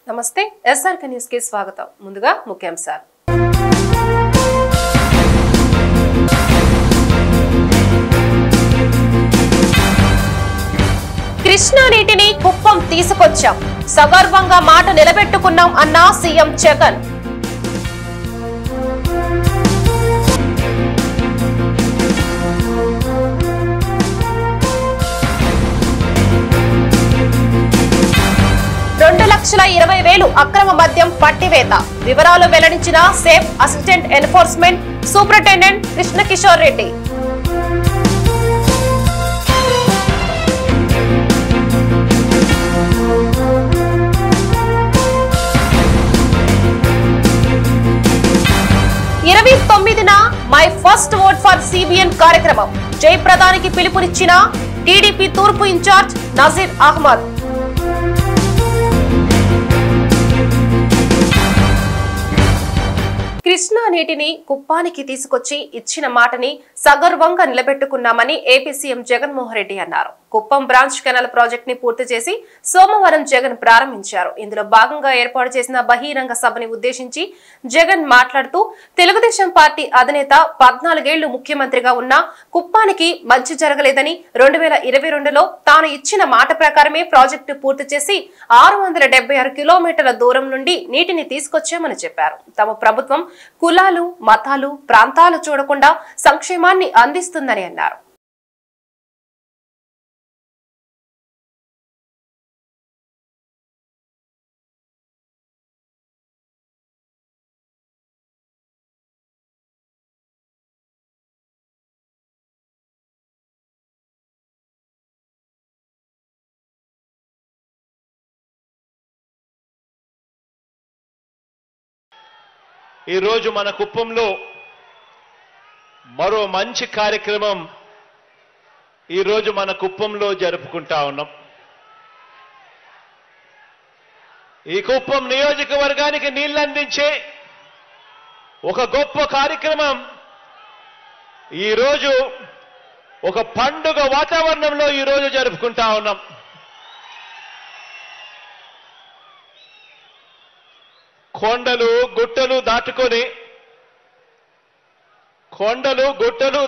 నమస్తే SRK news కి స్వాగతం. ముందుగా ముఖ్యాంశాలు. కృష్ణా నీటిని కుప్పం తీసుకొచ్చాం, సగర్వంగా మాట నిలబెట్టుకున్నాం అన్న సీఎం జగన్. $2,20,000 అక్రమ మద్యం పట్టివేత. వివరాలు వెల్లడించిన safe assistant enforcement superintendent Krishna Kishore Reddy. My first vote for CBN కార్యక్రమం జయప్రదానికి పిలుపునిచ్చిన టీడీపీ తూర్పు ఇన్ఛార్జ్ నజీర్ అహ్మద్. కృష్ణా నీటిని కుప్పానికి తీసుకొచ్చి ఇచ్చిన మాటని సగర్వంగా నిలబెట్టుకున్నామని ఏపీ సీఎం జగన్మోహన్ రెడ్డి అన్నారు. కుప్పం బ్రాంచ్ కెనాల్ ప్రాజెక్ట్ ని పూర్తి చేసి సోమవారం జగన్ ప్రారంభించారు. ఇందులో భాగంగా ఏర్పాటు చేసిన బహిరంగ సభని ఉద్దేశించి జగన్ మాట్లాడుతూ, తెలుగుదేశం పార్టీ అధినేత 14 ఏళ్లు ముఖ్యమంత్రిగా ఉన్న కుప్పానికి మంచి జరగలేదని 2022లో తాను ఇచ్చిన మాట ప్రకారమే ప్రాజెక్టు పూర్తి చేసి 676 కిలోమీటర్ల దూరం నుండి నీటిని తీసుకొచ్చామని చెప్పారు. తమ ప్రభుత్వం కులాలు, మతాలు, ప్రాంతాలు చూడకుండా సంక్షేమాన్ని అందిస్తుందని అన్నారు. ఈ రోజు మన కుప్పంలో మరో మంచి కార్యక్రమం ఈ రోజు మన కుప్పంలో జరుపుకుంటా ఉన్నాం. ఈ కుప్పం నియోజకవర్గానికి నీళ్లు అందించే ఒక గొప్ప కార్యక్రమం ఈ రోజు ఒక పండుగ వాతావరణంలో ఈ రోజు జరుపుకుంటా ఉన్నాం. కొండలు గుట్టలు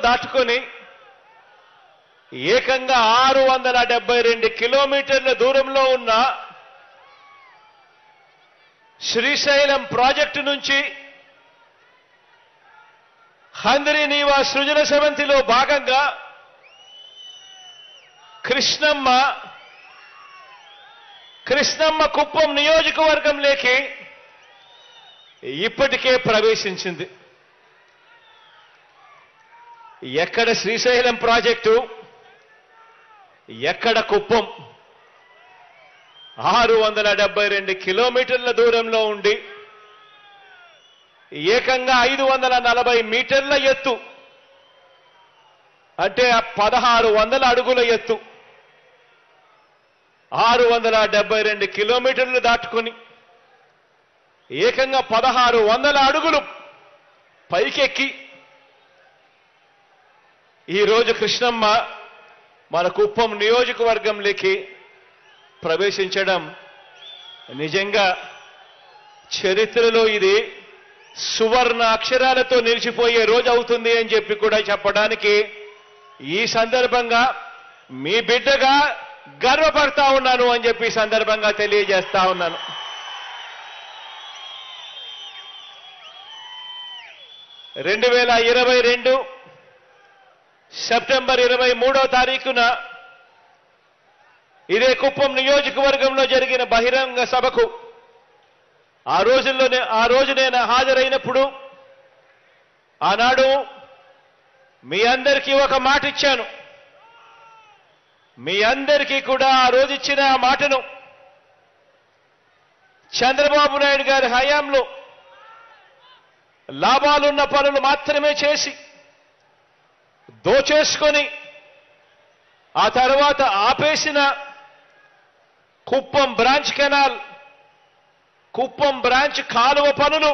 దాటుకొని ఏకంగా 672 కిలోమీటర్ల దూరంలో ఉన్న శ్రీశైలం ప్రాజెక్టు నుంచి హంద్రీనీవా సృజన సమంతిలో భాగంగా కృష్ణమ్మ కుప్పం నియోజకవర్గంలోకి ఇప్పటికే ప్రవేశించింది. ఎక్కడ శ్రీశైలం ప్రాజెక్టు, ఎక్కడ కుప్పం? 672 కిలోమీటర్ల దూరంలో ఉండి ఏకంగా 540 మీటర్ల ఎత్తు, అంటే 1600 అడుగుల ఎత్తు, 672 కిలోమీటర్లు దాటుకుని ఏకంగా 1600 అడుగులు పైకెక్కి ఈరోజు కృష్ణమ్మ మన కుప్పం నియోజకవర్గంలోకి ప్రవేశించడం నిజంగా చరిత్రలో ఇది సువర్ణ అక్షరాలతో నిలిచిపోయే రోజు అవుతుంది అని చెప్పి కూడా చెప్పడానికి ఈ సందర్భంగా మీ బిడ్డగా గర్వపడతా ఉన్నాను అని చెప్పి సందర్భంగా తెలియజేస్తా ఉన్నాను. సెప్టెంబర్ 23వ తారీఖున ఇదే కుప్పం నియోజకవర్గంలో జరిగిన బహిరంగ సభకు ఆ రోజు నేను హాజరైనప్పుడు ఆనాడు మీ అందరికీ ఒక మాట ఇచ్చాను. మీ అందరికీ కూడా ఆ రోజు ఇచ్చిన ఆ మాటను చంద్రబాబు నాయుడు గారి హయాంలో లాభాలున్న పనులు మాత్రమే చేసి దోచేసుకొని ఆ తర్వాత ఆపేసిన Kuppam branch canal, Kuppam branch కాలువ పనులు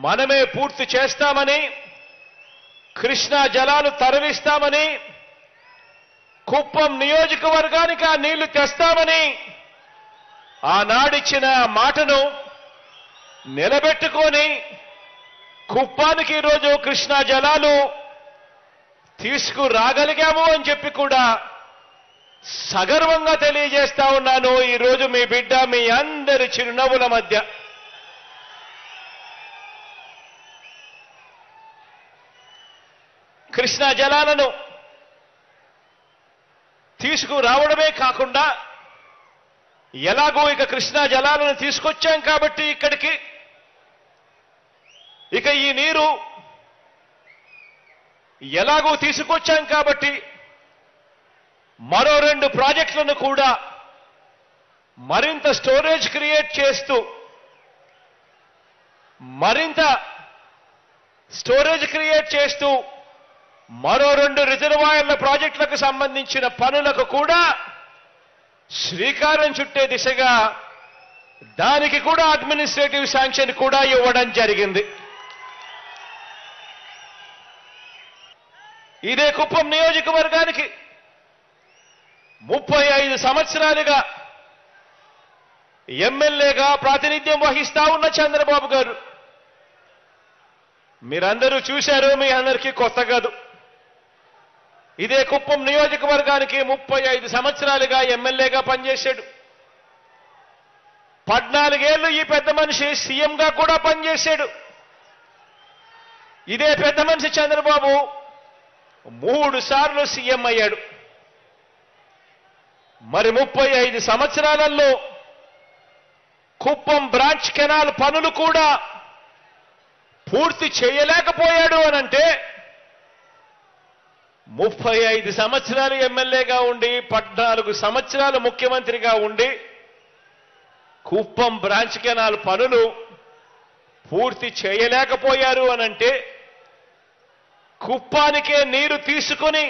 మనమే పూర్తి చేస్తామని, కృష్ణా జలాలు తరలిస్తామని, కుప్పం నియోజకవర్గానికి ఆ నీళ్లు తెస్తామని ఆనాడిచ్చిన మాటను నిలబెట్టుకొని కుప్పానికి ఈరోజు కృష్ణా జలాలు తీసుకురాగలిగాము అని చెప్పి కూడా సగర్వంగా తెలియజేస్తా ఉన్నాను. ఈరోజు మీ బిడ్డ మీ అందరి చిరునవ్వుల మధ్య కృష్ణా జలాలను తీసుకురావడమే కాకుండా ఎలాగో ఇక కృష్ణా జలాలను తీసుకొచ్చాం కాబట్టి ఇక్కడికి ఇక ఈ నీరు ఎలాగో తీసుకొచ్చాం కాబట్టి మరో 2 ప్రాజెక్టులను కూడా మరింత స్టోరేజ్ క్రియేట్ చేస్తూ మరో 2 రిజర్వాయర్ల ప్రాజెక్టులకు సంబంధించిన పనులకు కూడా శ్రీకారం చుట్టే దిశగా దానికి కూడా అడ్మినిస్ట్రేటివ్ శాంక్షన్ కూడా ఇవ్వడం జరిగింది. ఇదే కుప్పం నియోజకవర్గానికి 35 సంవత్సరాలుగా ఎమ్మెల్యేగా ప్రాతినిధ్యం వహిస్తా ఉన్న చంద్రబాబు గారు, మీరందరూ చూశారు, మీ అందరికీ కొత్త కాదు. ఇదే కుప్పం నియోజకవర్గానికి 35 సంవత్సరాలుగా ఎమ్మెల్యేగా పనిచేశాడు. 14 ఏళ్లు ఈ పెద్ద మనిషి సీఎంగా కూడా పనిచేశాడు. ఇదే పెద్ద మనిషి చంద్రబాబు 3 సార్లు సీఎం అయ్యాడు. మరి 35 సంవత్సరాలలో కుప్పం బ్రాంచ్ కెనాల్ పనులు కూడా పూర్తి చేయలేకపోయాడు అనంటే 35 సంవత్సరాలు ఎమ్మెల్యేగా ఉండి 14 సంవత్సరాలు ముఖ్యమంత్రిగా ఉండి కుప్పం బ్రాంచ్ కెనాల్ పనులు పూర్తి చేయలేకపోయారు అనంటే కుప్పానికే నీరు తీసుకొని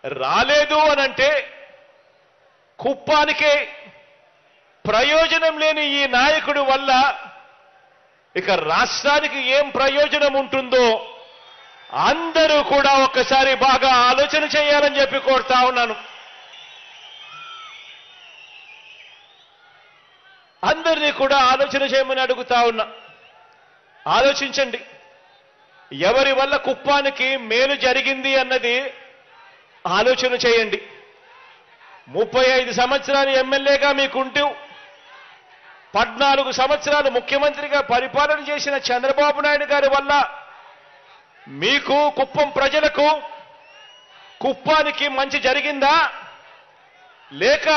రాలేదు అనంటే కుప్పానికే ప్రయోజనం లేని ఈ నాయకుడి వల్ల ఇక రాష్ట్రానికి ఏం ప్రయోజనం ఉంటుందో అందరూ కూడా ఒక్కసారి బాగా ఆలోచన చేయాలని చెప్పి కోరుతా ఉన్నాను. అందరినీ కూడా ఆలోచన చేయమని అడుగుతా ఉన్నా. ఆలోచించండి, ఎవరి వల్ల కుప్పానికి మేలు జరిగింది అన్నది ఆలోచన చేయండి. 35 సంవత్సరాలు ఎమ్మెల్యేగా మీకుంటూ 14 సంవత్సరాలు ముఖ్యమంత్రిగా పరిపాలన చేసిన చంద్రబాబు నాయుడు గారి వల్ల మీకు, కుప్పం ప్రజలకు, కుప్పానికి మంచి జరిగిందా? లేక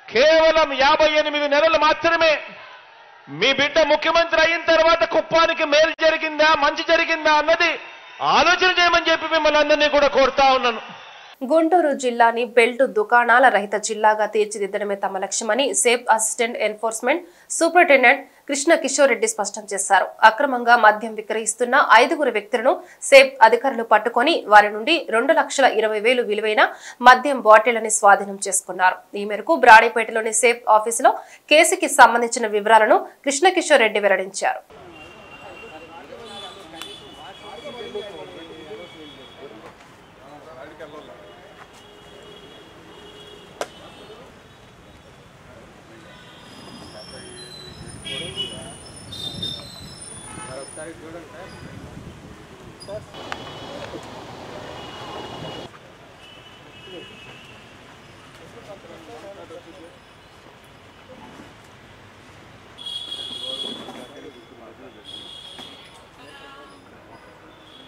కేవలం 58 నెలలు మాత్రమే మీ బిడ్డ ముఖ్యమంత్రి అయిన తర్వాత కుప్పానికి మేలు జరిగిందా, మంచి జరిగిందా అన్నది ఆలోచన చేయమని చెప్పి మిమ్మల్ని అందరినీ కూడా కోరుతా ఉన్నాను. గుంటూరు జిల్లాని బెల్ట్ దుకాణాల రహిత జిల్లాగా తీర్చిదిద్దడమే తమ లక్ష్యమని safe assistant enforcement superintendent Krishna Kishore Reddy స్పష్టం చేశారు. అక్రమంగా మద్యం విక్రయిస్తున్న 5 వ్యక్తులను సేఫ్ అధికారులు పట్టుకొని వారి నుండి 2,20,000 విలువైన మద్యం బాటిళ్లని స్వాధీనం చేసుకున్నారు. ఈ మేరకు బ్రాడీపేటలోని సేఫ్ ఆఫీసులో కేసుకి సంబంధించిన వివరాలను కృష్ణ కిషోర్ రెడ్డి వెల్లడించారు.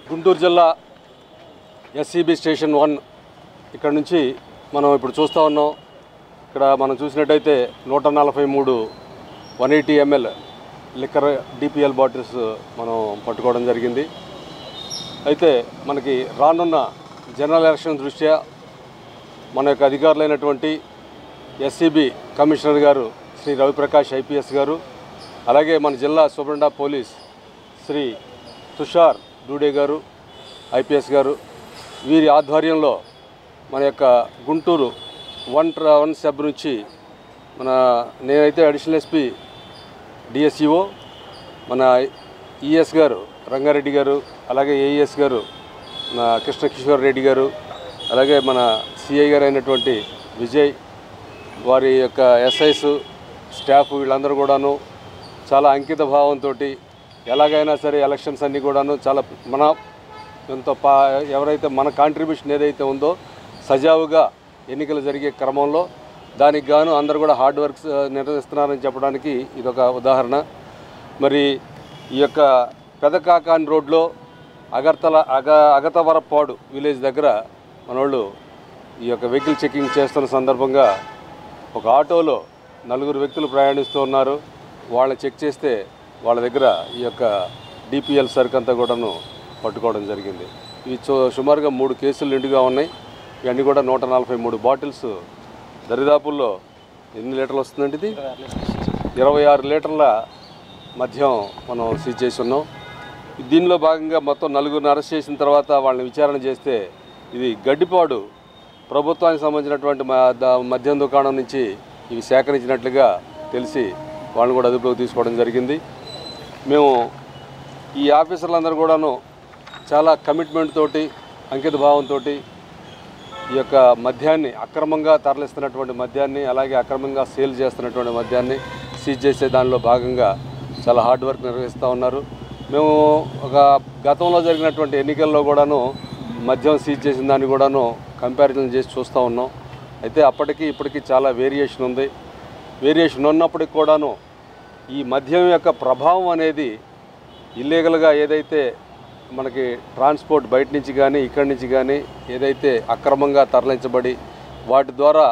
గుంటూరు జిల్లా ఎస్సీబీ స్టేషన్ 1 ఇక్కడ నుంచి మనం ఇప్పుడు చూస్తూ ఉన్నాం. ఇక్కడ మనం చూసినట్టయితే 143 180 ml లిక్కర్ డిపిఎల్ బాటిల్స్ మనం పట్టుకోవడం జరిగింది. అయితే మనకి రానున్న జనరల్ ఎలక్షన్ దృష్ట్యా మన యొక్క అధికారులైనటువంటి ఎస్సీబీ కమిషనర్ గారు శ్రీ రవిప్రకాష్ ఐపీఎస్ గారు, అలాగే మన జిల్లా superintendent of police Shri Tushar Doodi గారు ఐపీఎస్ గారు, వీరి ఆధ్వర్యంలో మన యొక్క గుంటూరు 1 సబ్ నుంచి నేనైతే అడిషనల్ ఎస్పీ డిఎస్ఈఓ, మన ఈఎస్ గారు రంగారెడ్డి గారు, అలాగే ఏఈఎస్ గారు కృష్ణ కిషోర్ రెడ్డి గారు, అలాగే మన సిఐ గారు అయినటువంటి విజయ్, వారి యొక్క ఎస్ఐస్ స్టాఫ్ వీళ్ళందరూ కూడాను చాలా అంకిత భావంతో ఎలాగైనా సరే ఎలక్షన్స్ అన్నీ కూడాను చాలా మన ఎవరైతే మన కాంట్రిబ్యూషన్ ఏదైతే ఉందో సజావుగా ఎన్నికలు జరిగే క్రమంలో దానికి గాను అందరూ కూడా హార్డ్ వర్క్స్ నిర్వహిస్తున్నారని చెప్పడానికి ఇదొక ఉదాహరణ. మరి ఈ యొక్క పెదకాకాన్ రోడ్లో అగతవరపాడు విలేజ్ దగ్గర మనోళ్ళు ఈ యొక్క వెహికల్ చెకింగ్ చేస్తున్న సందర్భంగా ఒక ఆటోలో 4 వ్యక్తులు ప్రయాణిస్తూ ఉన్నారు. వాళ్ళని చెక్ చేస్తే వాళ్ళ దగ్గర ఈ యొక్క డిపిఎల్ సరుకు అంతా కూడాను పట్టుకోవడం జరిగింది. ఇవి సుమారుగా 3 కేసులు నిండుగా ఉన్నాయి. ఇవన్నీ కూడా 143 బాటిల్స్ దరిదాపుల్లో ఎన్ని లీటర్లు వస్తుందండి? ఇది 26 లీటర్ల మద్యం మనం సీజ్ చేసి ఉన్నాం. దీనిలో భాగంగా మొత్తం 4 అరెస్ట్ చేసిన తర్వాత వాళ్ళని విచారణ చేస్తే ఇది గడ్డిపాడు ప్రభుత్వానికి సంబంధించినటువంటి మద్యం దుకాణం నుంచి ఇవి సేకరించినట్లుగా తెలిసి వాళ్ళని కూడా అదుపులోకి తీసుకోవడం జరిగింది. మేము ఈ ఆఫీసర్లందరూ కూడాను చాలా కమిట్మెంట్ తోటి అంకిత భావంతో ఈ యొక్క మద్యాన్ని అక్రమంగా తరలిస్తున్నటువంటి మద్యాన్ని అలాగే అక్రమంగా సేల్ చేస్తున్నటువంటి మద్యాన్ని సీజ్ చేసే దానిలో భాగంగా చాలా హార్డ్ వర్క్ నిర్వహిస్తూ ఉన్నారు. మేము ఒక గతంలో జరిగినటువంటి ఎన్నికల్లో కూడాను మద్యం సీజ్ చేసిన దాన్ని కూడాను కంపారిజన్ చేసి చూస్తూ ఉన్నాం. అయితే అప్పటికి ఇప్పటికీ చాలా వేరియేషన్ ఉంది. వేరియేషన్ ఉన్నప్పటికి కూడాను ఈ మద్యం యొక్క ప్రభావం అనేది ఇల్లీగల్గా ఏదైతే మనకి ట్రాన్స్పోర్ట్ బయట నుంచి కానీ ఇక్కడి నుంచి కానీ ఏదైతే అక్రమంగా తరలించబడి వాటి ద్వారా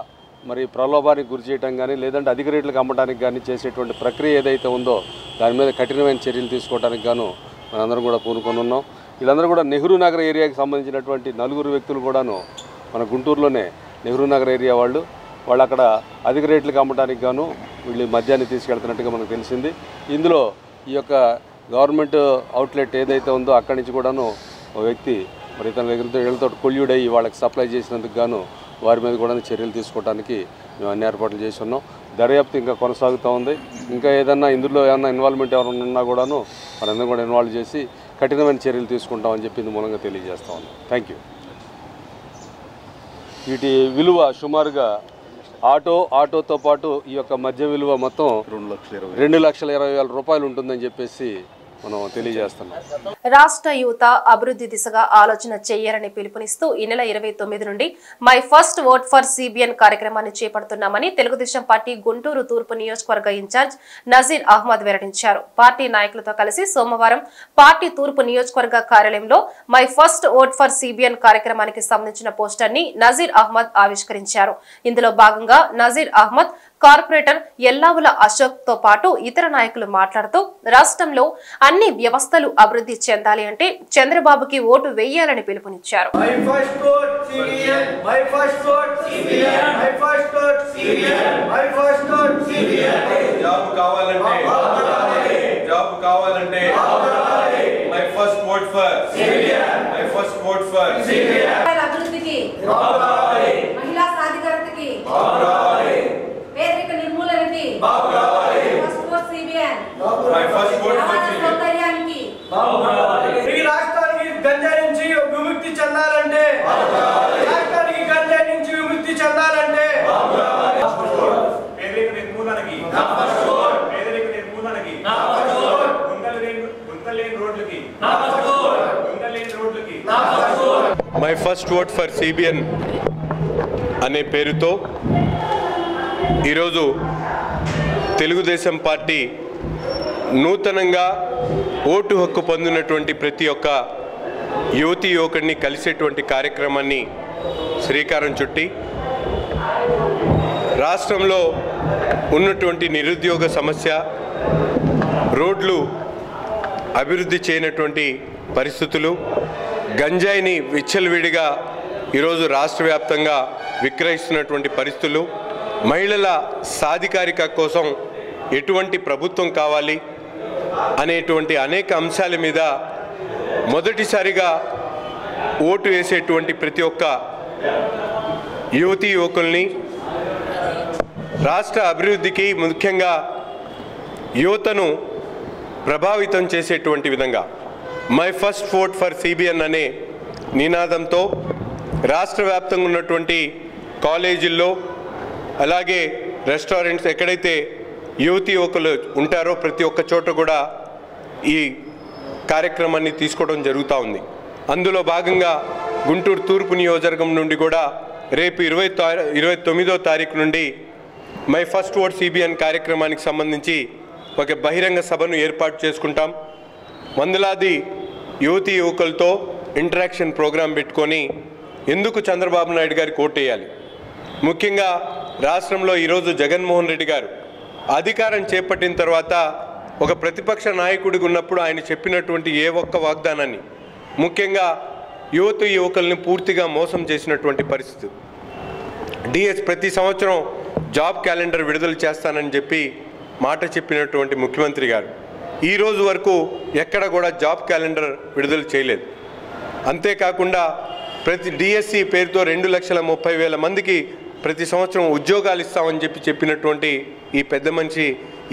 మరి ప్రలోభానికి గురి చేయడం కానీ లేదంటే అధిక రేట్లకు అమ్మడానికి కానీ చేసేటువంటి ప్రక్రియ ఏదైతే ఉందో దాని మీద కఠినమైన చర్యలు తీసుకోవడానికి గాను మనందరం కూడా పూనుకొని ఉన్నాం. వీళ్ళందరూ కూడా నెహ్రూ నగర్ ఏరియాకి సంబంధించినటువంటి 4 వ్యక్తులు కూడాను మన గుంటూరులోనే నెహ్రూ నగర్ ఏరియా వాళ్ళు అక్కడ అధిక రేట్లకు అమ్మడానికి గాను వీళ్ళు మద్యాన్ని తీసుకెళ్తున్నట్టుగా మనకు తెలిసింది. ఇందులో ఈ యొక్క గవర్నమెంట్ అవుట్లెట్ ఏదైతే ఉందో అక్కడి నుంచి కూడాను ఒక వ్యక్తి మరి తన వీళ్ళతో కొల్యూడయ్యి వాళ్ళకి సప్లై చేసినందుకు గాను వారి మీద కూడా చర్యలు తీసుకోవడానికి మేము అన్ని ఏర్పాట్లు చేసి ఉన్నాం. దర్యాప్తు ఇంకా కొనసాగుతూ ఉంది. ఇంకా ఏదన్నా ఇందులో ఏమన్నా ఇన్వాల్వ్మెంట్ ఎవరైనా ఉన్నా కూడాను వాళ్ళందరూ కూడా ఇన్వాల్వ్ చేసి కఠినమైన చర్యలు తీసుకుంటామని చెప్పి ఇందు మూలంగా తెలియజేస్తా ఉన్నాం. Thank you. వీటి విలువ సుమారుగా ఆటోతో పాటు ఈ యొక్క మద్యం విలువ మొత్తం 2,20,000 రూపాయలు ఉంటుందని చెప్పేసి మనం తెలియజేస్తున్నాం. రాష్ట్ర యువత అభివృద్ధి దిశగా ఆలోచన చేయాలని పిలుపునిస్తూ ఈ నెల 29 నుండి my first vote for CBN కార్యక్రమాన్ని చేపడుతున్నామని తెలుగుదేశం పార్టీ గుంటూరు తూర్పు నియోజకవర్గ ఇన్ఛార్జ్ నజీర్ అహ్మద్ వెల్లడించారు. పార్టీ నాయకులతో కలిసి సోమవారం పార్టీ తూర్పు నియోజకవర్గ కార్యాలయంలో my first vote for CBN కార్యక్రమానికి సంబంధించిన పోస్టర్ ని నజీర్ అహ్మద్ ఆవిష్కరించారు. ఇందులో భాగంగా నజీర్ అహ్మద్ కార్పొరేటర్ ఎల్లావుల అశోక్ తో పాటు ఇతర నాయకులు మాట్లాడుతూ రాష్ట్రంలో అన్ని వ్యవస్థలు అభివృద్ధి చెందాలి అంటే చంద్రబాబుకి ఓటు వేయాలని పిలుపునిచ్చారు. పేదరిక నిర్మూలనకి ఈ రాష్ట్రానికి గంజాయి నుంచి విముక్తి చెందాలంటే పేదరిక నిర్మూలనకి గుంతలేని రోడ్లకి my first vote for CBN అనే పేరుతో ఈరోజు తెలుగుదేశం పార్టీ నూతనంగా ఓటు హక్కు పొందినటువంటి ప్రతి ఒక్క యువతీ యువకుడిని కలిసేటువంటి కార్యక్రమాన్ని శ్రీకారం చుట్టి రాష్ట్రంలో ఉన్నటువంటి నిరుద్యోగ సమస్య, రోడ్లు అభివృద్ధి చేయనటువంటి పరిస్థితులు, గంజాయిని విచ్చలవిడిగా ఈరోజు రాష్ట్ర వ్యాప్తంగా విక్రయిస్తున్నటువంటి పరిస్థితులు, మహిళల సాధికారిక కోసం ఎటువంటి ప్రభుత్వం కావాలి అనేటువంటి అనేక అంశాల మీద మొదటిసారిగా ఓటు వేసేటువంటి ప్రతి ఒక్క యువతీ యువకుల్ని రాష్ట్ర అభివృద్ధికి ముఖ్యంగా యువతను ప్రభావితం చేసేటువంటి విధంగా my first vote for CBN అనే నినాదంతో రాష్ట్ర వ్యాప్తంగా ఉన్నటువంటి కాలేజీల్లో అలాగే రెస్టారెంట్స్ ఎక్కడైతే యువకులు ఉంటారో ప్రతి ఒక్క చోట కూడా ఈ కార్యక్రమాన్ని తీసుకోవడం జరుగుతూ ఉంది. అందులో భాగంగా గుంటూరు తూర్పు నియోజకవర్గం నుండి కూడా రేపు 29వ తారీఖు నుండి మై ఫస్ట్ ఓట్ సిబిఎన్ కార్యక్రమానికి సంబంధించి ఒక బహిరంగ సభను ఏర్పాటు చేసుకుంటాం. వందలాది యువకులతో ఇంటరాక్షన్ ప్రోగ్రాం పెట్టుకొని ఎందుకు చంద్రబాబు నాయుడు గారికి ఓటేయాలి, ముఖ్యంగా రాష్ట్రంలో ఈరోజు జగన్మోహన్ రెడ్డి గారు అధికారం చేపట్టిన తర్వాత ఒక ప్రతిపక్ష నాయకుడిగా ఉన్నప్పుడు ఆయన చెప్పినటువంటి ఏ ఒక్క వాగ్దానాన్ని ముఖ్యంగా యువకుల్ని పూర్తిగా మోసం చేసినటువంటి పరిస్థితి. డిఎస్ ప్రతి సంవత్సరం జాబ్ క్యాలెండర్ విడుదల చేస్తానని చెప్పి మాట చెప్పినటువంటి ముఖ్యమంత్రి గారు ఈ రోజు వరకు ఎక్కడ కూడా జాబ్ క్యాలెండర్ విడుదల చేయలేదు. అంతేకాకుండా ప్రతి డిఎస్సి పేరుతో 2,30,000 మందికి ప్రతి సంవత్సరం ఉద్యోగాలు ఇస్తామని చెప్పినటువంటి ఈ పెద్ద మనిషి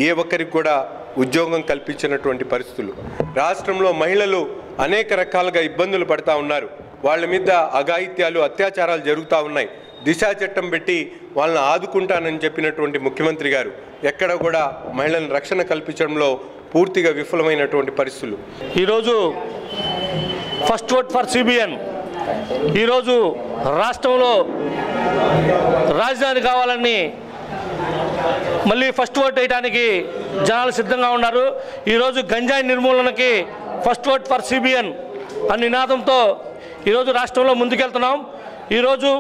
ఏ ఒక్కరికి కూడా ఉద్యోగం కల్పించినటువంటి పరిస్థితులు. రాష్ట్రంలో మహిళలు అనేక రకాలుగా ఇబ్బందులు పడతా ఉన్నారు. వాళ్ళ మీద అఘాయిత్యాలు అత్యాచారాలు జరుగుతూ ఉన్నాయి. దిశా చట్టం పెట్టి వాళ్ళని ఆదుకుంటానని చెప్పినటువంటి ముఖ్యమంత్రి గారు ఎక్కడ కూడా మహిళలను రక్షణ కల్పించడంలో పూర్తిగా విఫలమైనటువంటి పరిస్థితులు. ఈరోజు ఫస్ట్ ఓట్ ఫర్ సిబిఎన్ ఈరోజు రాష్ట్రంలో రాజధాని కావాలని మళ్ళీ ఫస్ట్ ఓట్ వేయడానికి జనాలు సిద్ధంగా ఉన్నారు. ఈరోజు గంజాయి నిర్మూలనకి ఫస్ట్ ఓట్ ఫర్ సిబిఎన్ అనే నినాదంతో ఈరోజు రాష్ట్రంలో ముందుకెళ్తున్నాం. ఈరోజు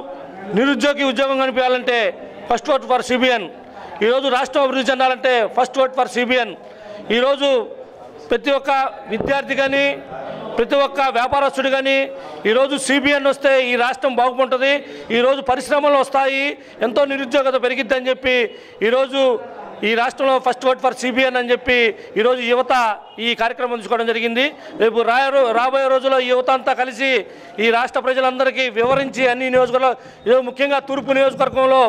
నిరుద్యోగి ఉద్యోగం కనిపించాలంటే ఫస్ట్ ఓట్ ఫర్ సిబిఎన్, ఈరోజు రాష్ట్రం అభివృద్ధి చెందాలంటే ఫస్ట్ ఓట్ ఫర్ సిబిఎన్. ఈరోజు ప్రతి ఒక్క విద్యార్థి కానీ ప్రతి ఒక్క వ్యాపారస్తుడు కానీ ఈరోజు సిబిఎన్ వస్తే ఈ రాష్ట్రం బాగుంటుంది, ఈరోజు పరిశ్రమలు వస్తాయి, ఎంతో నిరుద్యోగత పెరిగిద్దని చెప్పి ఈరోజు ఈ రాష్ట్రంలో ఫస్ట్ ఓట్ ఫర్ సిబిఎన్ అని చెప్పి ఈరోజు యువత ఈ కార్యక్రమం తీసుకోవడం జరిగింది. రేపు రాబోయే రోజుల్లో ఈ యువత అంతా కలిసి ఈ రాష్ట్ర ప్రజలందరికీ వివరించి అన్ని నియోజకవర్గాలు ముఖ్యంగా తూర్పు నియోజకవర్గంలో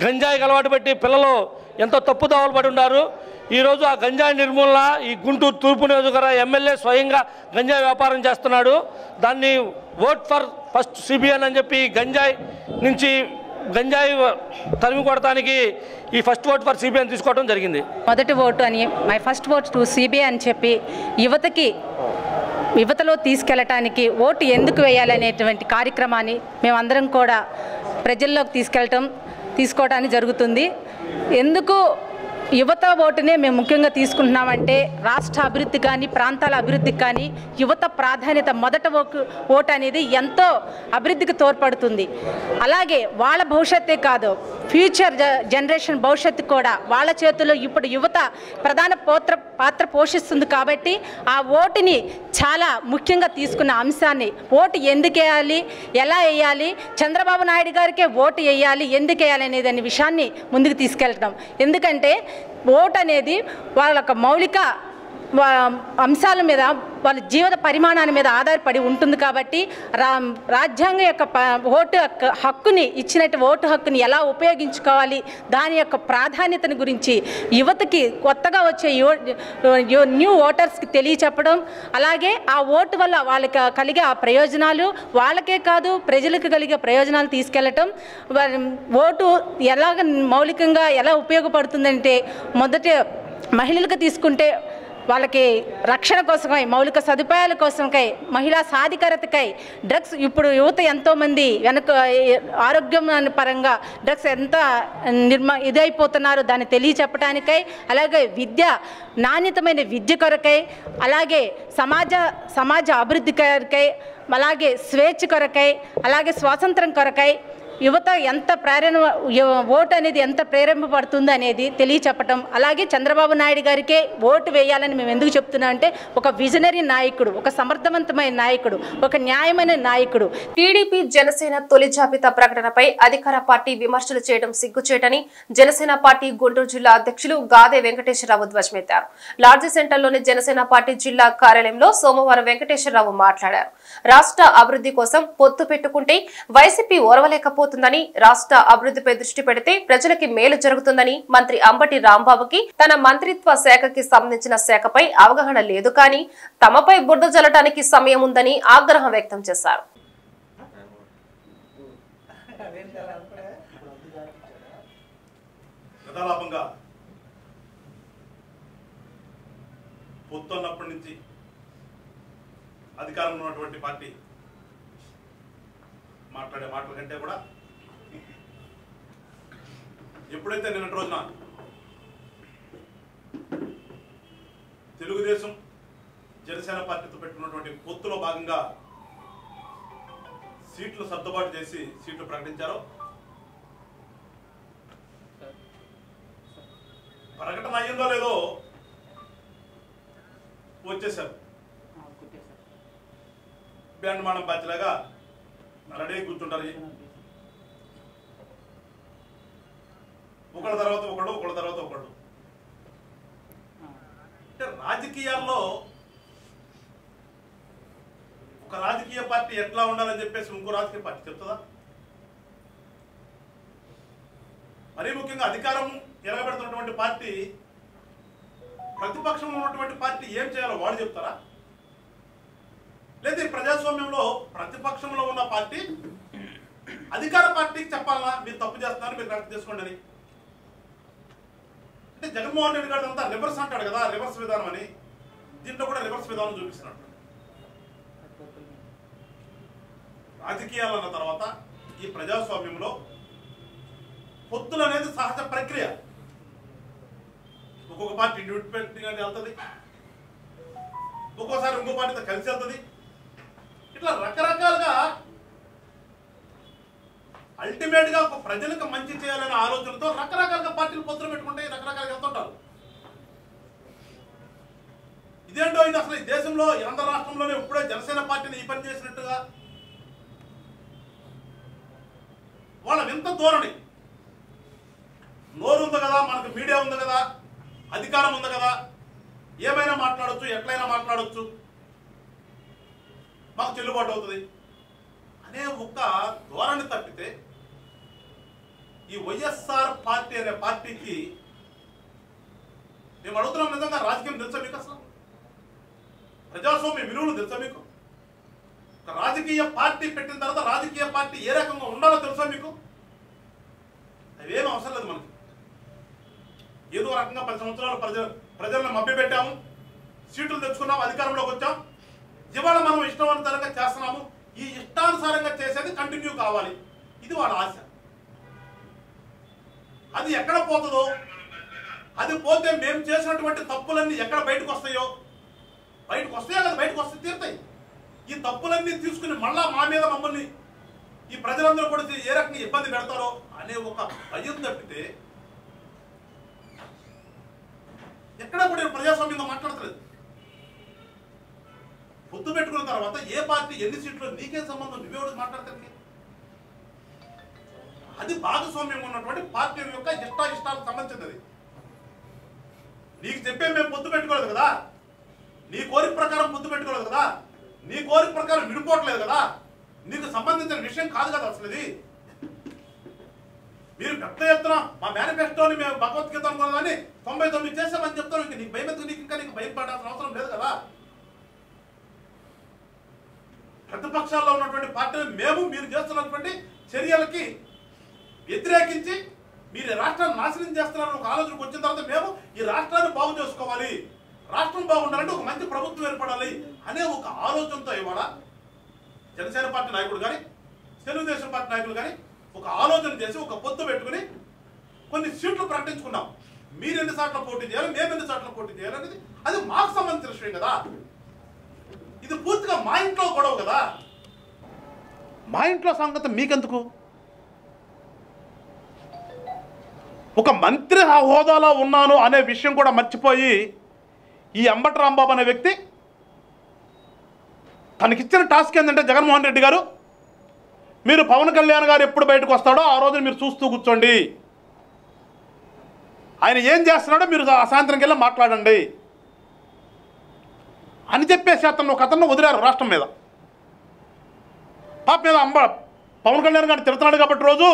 గంజాయికి అలవాటు పెట్టి పిల్లలు ఎంతో తప్పుదోవలు పడి ఉన్నారు. ఈరోజు ఆ గంజాయి నిర్మూలన ఈ గుంటూరు తూర్పు నియోజకవర్గ ఎమ్మెల్యే స్వయంగా గంజాయి వ్యాపారం చేస్తున్నాడు. దాన్ని ఓట్ ఫర్ ఫస్ట్ సిబిఎన్ అని చెప్పి గంజాయి తరిమి కొడటానికి ఈ ఫస్ట్ ఓట్ ఫర్ సిబిఎన్ తీసుకోవడం జరిగింది. మొదటి ఓటు అని my first vote to CBN అని చెప్పి యువతలో తీసుకెళ్ళటానికి ఓటు ఎందుకు వేయాలనేటువంటి కార్యక్రమాన్ని మేమందరం కూడా ప్రజల్లోకి తీసుకోవడానికి జరుగుతుంది. ఎందుకు యువత ఓటునే మేము ముఖ్యంగా తీసుకుంటున్నామంటే రాష్ట్ర అభివృద్ధి కానీ ప్రాంతాల అభివృద్ధికి కానీ యువత ప్రాధాన్యత మొదట ఓటు అనేది ఎంతో అభివృద్ధికి తోడ్పడుతుంది. అలాగే వాళ్ళ భవిష్యత్తే కాదు ఫ్యూచర్ జనరేషన్ భవిష్యత్తు కూడా వాళ్ళ చేతుల్లో ఇప్పుడు యువత ప్రధాన పాత్ర పోషిస్తుంది. కాబట్టి ఆ ఓటుని చాలా ముఖ్యంగా తీసుకున్న అంశాన్ని ఓటు ఎందుకు వేయాలి, ఎలా వేయాలి, చంద్రబాబు నాయుడు గారికే ఓటు వేయాలి, ఎందుకు వేయాలి అనేది అనే విషయాన్ని ముందుకు తీసుకెళ్తాం. ఎందుకంటే ఓటు అనేది వాళ్ళ మౌలిక అంశాల మీద వాళ్ళ జీవిత పరిమాణాల మీద ఆధారపడి ఉంటుంది. కాబట్టి రాజ్యాంగం యొక్క ఓటు హక్కుని ఇచ్చినట్టు ఓటు హక్కుని ఎలా ఉపయోగించుకోవాలి, దాని యొక్క ప్రాధాన్యతను గురించి యువతకి కొత్తగా వచ్చే న్యూ ఓటర్స్కి తెలియచెప్పడం, అలాగే ఆ ఓటు వల్ల వాళ్ళకి కలిగే ఆ ప్రయోజనాలు వాళ్ళకే కాదు ప్రజలకు కలిగే ప్రయోజనాలు తీసుకెళ్ళటం. ఓటు ఎలాగ మౌలికంగా ఎలా ఉపయోగపడుతుందంటే మొదట మహిళలకు తీసుకుంటే వాళ్ళకి రక్షణ కోసమై మౌలిక సదుపాయాల కోసంకై మహిళా సాధికారతకై డ్రగ్స్ ఇప్పుడు యువత ఎంతోమంది ఆరోగ్యం పరంగా డ్రగ్స్ ఎంత ఇదైపోతున్నారు దాన్ని తెలియచెప్పడానికై, అలాగే నాణ్యతమైన విద్య కొరకై, అలాగే సమాజ అభివృద్ధి కొరకై, అలాగే స్వేచ్ఛ కొరకై, అలాగే స్వాతంత్రం కొరకై యువత ఎంత ఓటు అనేది ఎంత ప్రేరేపడుతుంది అనేది తెలియచెప్పటం. అలాగే చంద్రబాబు నాయుడు గారికే ఓటు వేయాలని మేము ఎందుకు చెప్తున్నాం అంటే ఒక విజనరీ నాయకుడు, ఒక సమర్థవంతమైన నాయకుడు, ఒక న్యాయమైన నాయకుడు. టీడీపీ జనసేన తొలి జాబితా ప్రకటనపై అధికార పార్టీ విమర్శలు చేయడం సిగ్గుచేటని జనసేన పార్టీ గుంటూరు జిల్లా అధ్యక్షులు గాదే వెంకటేశ్వరరావు ధ్వజమెత్తారు. లార్జీ సెంటర్లోని జనసేన పార్టీ జిల్లా కార్యాలయంలో సోమవారం వెంకటేశ్వరరావు మాట్లాడారు. రాష్ట్ర అభివృద్ధి కోసం పొత్తు పెట్టుకుంటే వైసీపీ ఓర్వలేకపోతే రాష్ట్ర అభివృద్ధిపై దృష్టి పెడితే ప్రజలకి మేలు జరుగుతుందని మంత్రి అంబటి రాంబాబుకి తన మంత్రిత్వ శాఖకి సంబంధించిన శాఖపై అవగాహన లేదు కానీ తమపై బురద జల్లడానికి సమయం ఉందని ఆగ్రహం వ్యక్తం చేశారు. యథాలాపంగా పొత్తున్నప్పటి నుంచి అధికారంలో ఉన్నటువంటి పార్టీ మాట్లాడే మాటల కంటే కూడా ఎప్పుడైతే నిన్నటి రోజున తెలుగుదేశం జనసేన పార్టీతో పెట్టుకున్నటువంటి పొత్తులో భాగంగా సీట్లు సర్దుబాటు చేసి సీట్లు ప్రకటించారో ప్రకటన అయ్యిందో లేదో వచ్చేసారు. బ్యాండ్ మాడం బాధ్యలాగా రెడీ కూర్చుంటారు. ఒకళ్ళ తర్వాత ఒకళ్ళు. అంటే రాజకీయాల్లో ఒక రాజకీయ పార్టీ ఎట్లా ఉండాలని చెప్పేసి ఇంకో రాజకీయ పార్టీ చెప్తుందా? మరీ ముఖ్యంగా అధికారం ఎరగబెడుతున్నటువంటి పార్టీ ప్రతిపక్షంలో ఉన్నటువంటి పార్టీ ఏం చేయాలో వాడు చెప్తారా? లేదా ప్రజాస్వామ్యంలో ప్రతిపక్షంలో ఉన్న పార్టీ అధికార పార్టీకి చెప్పాలా మీరు తప్పు చేస్తున్నారు, మీరు కరెక్ట్ చేసుకోండి అని? అంటే జగన్మోహన్ రెడ్డి గారు అంతా రివర్స్ అంటాడు కదా, రివర్స్ విధానం అని. దీంట్లో కూడా రివర్స్ విధానం చూపిస్తున్నాడు. రాజకీయాలు అన్న తర్వాత ఈ ప్రజాస్వామ్యంలో పొత్తులు అనేది సహజ ప్రక్రియ. ఒక్కొక్క పార్టీ ఇండిపెండెంట్గా వెళ్తుంది, ఒక్కోసారి ఇంకో పార్టీతో కలిసి వెళ్తుంది. ఇట్లా రకరకాలుగా అల్టిమేట్ గా ఒక ప్రజలకు మంచి చేయాలనే ఆలోచనతో రకరకాలుగా పార్టీలు పొత్తులు పెట్టుకుంటే రకరకాలుగా వెళ్తుంటారు. ఇదేంటో ఇది అసలు ఈ దేశంలో ఆంధ్ర రాష్ట్రంలోనే ఇప్పుడే జనసేన పార్టీని ఈ పని చేసినట్టుగా వాళ్ళ వింత ధోరణి. నోరు ఉంది కదా, మనకు మీడియా ఉంది కదా, అధికారం ఉంది కదా, ఏమైనా మాట్లాడొచ్చు, ఎట్లయినా మాట్లాడొచ్చు, మాకు చెల్లుబాటు అవుతుంది అనే ఒక ధోరణి తప్పితే ఈ వైఎస్ఆర్ పార్టీ అనే పార్టీకి మేము అడుగుతున్నాం, నిజంగా రాజకీయం తెలుసా మీకు? అసలు ప్రజాస్వామ్య విలువలు తెలుసా మీకు? ఒక రాజకీయ పార్టీ పెట్టిన తర్వాత రాజకీయ పార్టీ ఏ రకంగా ఉండాలో తెలుసా మీకు? అవేం అవసరం లేదు మనకి. ఏదో రకంగా 10 సంవత్సరాలు ప్రజలను మభ్యపెట్టాము, సీట్లు తెచ్చుకున్నాము, అధికారంలోకి వచ్చాం, ఇవాళ మనం ఇష్టానుసారంగా చేస్తున్నాము. ఈ ఇష్టానుసారంగా చేసేది కంటిన్యూ కావాలి, ఇది వాళ్ళ ఆశ. అది ఎక్కడ పోతుందో, అది పోతే మేము చేసినటువంటి తప్పులన్నీ ఎక్కడ బయటకు వస్తాయో, బయటకు వస్తాయో కదా, బయటకు వస్తే తీరుతాయి. ఈ తప్పులన్నీ తీసుకుని మళ్ళా మా మీద మమ్మల్ని ఈ ప్రజలందరూ కూడా ఏ రకంగా ఇబ్బంది పెడతారో అనే ఒక భయం తప్పితే ఎక్కడ కూడా ప్రజాస్వామ్యంగా మాట్లాడతలేదు. పొత్తు పెట్టుకున్న తర్వాత ఏ పార్టీ ఎన్ని సీట్లు నీకే సంబంధం, నువ్వెవడు మాట్లాడతానికి? అది భాగస్వామ్యంగా ఉన్నటువంటి పార్టీ యొక్క ఇష్టాలకు సంబంధించింది. నీకు చెప్పే మేము పొత్తు పెట్టుకోలేదు కదా, నీ కోరిక ప్రకారం పొత్తు పెట్టుకోలేదు కదా, నీ కోరిక ప్రకారం విడిపోవట్లేదు కదా, నీకు సంబంధించిన విషయం కాదు కదా అసలు ఇది. మీరు పెద్ద ఎత్తున మా మేనిఫెస్టోని మేము భగవద్గీత అనుకున్నదాన్ని 99 చేసామని చెప్తాను. ఇంక నీకు భయం ఎందుకు? నీకు భయపడాల్సిన అవసరం లేదు కదా. ప్రతిపక్షాల్లో ఉన్నటువంటి పార్టీలు మేము మీరు చేస్తున్నటువంటి చర్యలకి వ్యతిరేకించి మీరు రాష్ట్రాన్ని నాశనం చేస్తున్నారని ఒక ఆలోచనకు వచ్చిన తర్వాత మేము ఈ రాష్ట్రాన్ని బాగు చేసుకోవాలి, రాష్ట్రం బాగుండాలంటే ఒక మంచి ప్రభుత్వం ఏర్పడాలి అనే ఒక ఆలోచనతో ఇవాళ జనసేన పార్టీ నాయకులు కానీ తెలుగుదేశం పార్టీ నాయకులు కానీ ఒక ఆలోచన చేసి ఒక పొత్తు పెట్టుకుని కొన్ని సీట్లు ప్రకటించుకున్నాం. మీరు ఎన్ని సార్లు పోటీ చేయాలి, మేము ఎన్ని సార్లు పోటీ చేయాలనేది అది మాకు సంబంధించిన విషయం కదా. ఇది పూర్తిగా మా ఇంట్లో గొడవ కదా. మా ఇంట్లో సంగతి మీకెందుకు? ఒక మంత్రి హోదాలో ఉన్నాను అనే విషయం కూడా మర్చిపోయి ఈ అంబటి రాంబాబు అనే వ్యక్తి తనకిచ్చిన టాస్క్ ఏంటంటే, జగన్మోహన్ రెడ్డి గారు మీరు పవన్ కళ్యాణ్ గారు ఎప్పుడు బయటకు వస్తాడో ఆ రోజున మీరు చూస్తూ కూర్చోండి, ఆయన ఏం చేస్తున్నాడో మీరు సాయంత్రంకి వెళ్ళి మాట్లాడండి అని చెప్పేసి అతను వదిలారు రాష్ట్రం మీద. పాప మీద పవన్ కళ్యాణ్ గారిని తిడుతున్నాడు కాబట్టి రోజు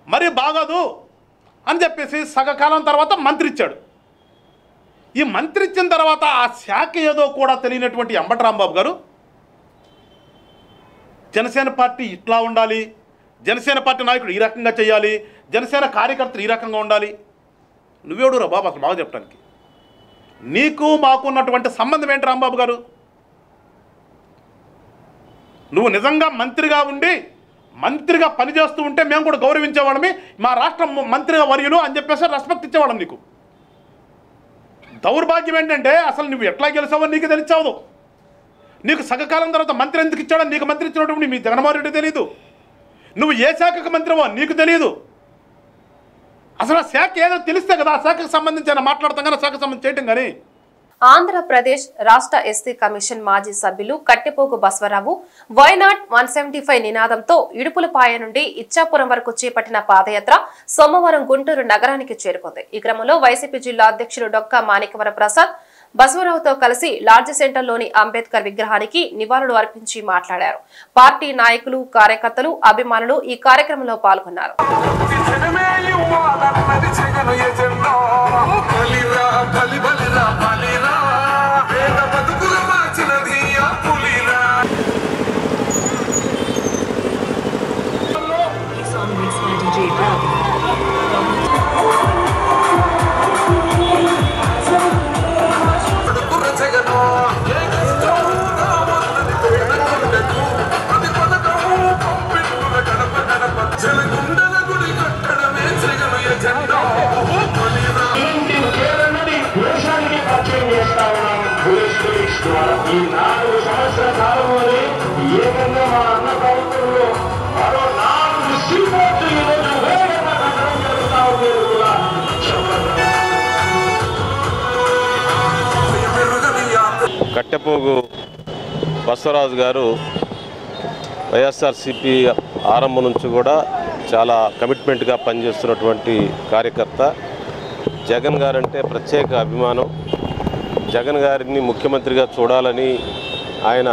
మరీ బాగాదు అని చెప్పేసి సగకాలం తర్వాత మంత్రి ఇచ్చాడు. ఈ మంత్రి ఇచ్చిన తర్వాత ఆ శాఖ ఏదో కూడా తెలియనటువంటి అంబటి రాంబాబు గారు జనసేన పార్టీ ఇట్లా ఉండాలి, జనసేన పార్టీ నాయకుడు ఈ రకంగా చేయాలి, జనసేన కార్యకర్తలు ఈ రకంగా ఉండాలి నువ్వేడురా బాబు అసలు బాగా చెప్పడానికి? నీకు మాకు ఉన్నటువంటి సంబంధం ఏంటి రాంబాబు గారు? నువ్వు నిజంగా మంత్రిగా ఉండి మంత్రిగా పనిచేస్తూ ఉంటే మేము కూడా గౌరవించేవాళ్ళమి, మా రాష్ట్ర మంత్రిగా వర్యులు అని చెప్పేసి రెస్పెక్ట్ ఇచ్చేవాళ్ళం నీకు. దౌర్భాగ్యం ఏంటంటే అసలు నువ్వు ఎట్లా గెలిచావో నీకు తెలిసావు. నీకు సగకాలం తర్వాత మంత్రి ఎందుకు ఇచ్చాడో నీకు మంత్రి ఇచ్చినటువంటి మీ జగన్మోహన్ రెడ్డి తెలియదు. నువ్వు ఏ శాఖకు మంత్రివో నీకు తెలియదు. అసలు ఆ శాఖ ఏదో తెలిస్తే కదా ఆ శాఖకు సంబంధించి మాట్లాడతాం కానీ శాఖకు సంబంధించి చేయటం కానీ. ఆంధ్రప్రదేశ్ రాష్ట్ర ఎస్సీ కమిషన్ మాజీ సభ్యులు కట్టెపోగు బసవరావు వైనాట్ 175 నినాదంతో ఇడుపులపాయ నుండి ఇచ్చాపురం వరకు చేపట్టిన పాదయాత్ర సోమవారం గుంటూరు నగరానికి చేరుకుంది. ఈ క్రమంలో వైసీపీ జిల్లా అధ్యక్షుడు డొక్కా మాణిక్యవర ప్రసాద్ బసవరావుతో కలిసి లార్జ్ సెంటర్లోని అంబేద్కర్ విగ్రహానికి నివాళులు అర్పించి మాట్లాడారు. పార్టీ నాయకులు, కార్యకర్తలు, అభిమానులు ఈ కార్యక్రమంలో పాల్గొన్నారు. కట్టెపోగు బసవరాజు గారు వైఎస్ఆర్సీపీ ఆరంభం నుంచి కూడా చాలా కమిట్మెంట్గా పనిచేస్తున్నటువంటి కార్యకర్త. జగన్ గారంటే ప్రత్యేక అభిమానం. జగన్ గారిని ముఖ్యమంత్రిగా చూడాలని ఆయన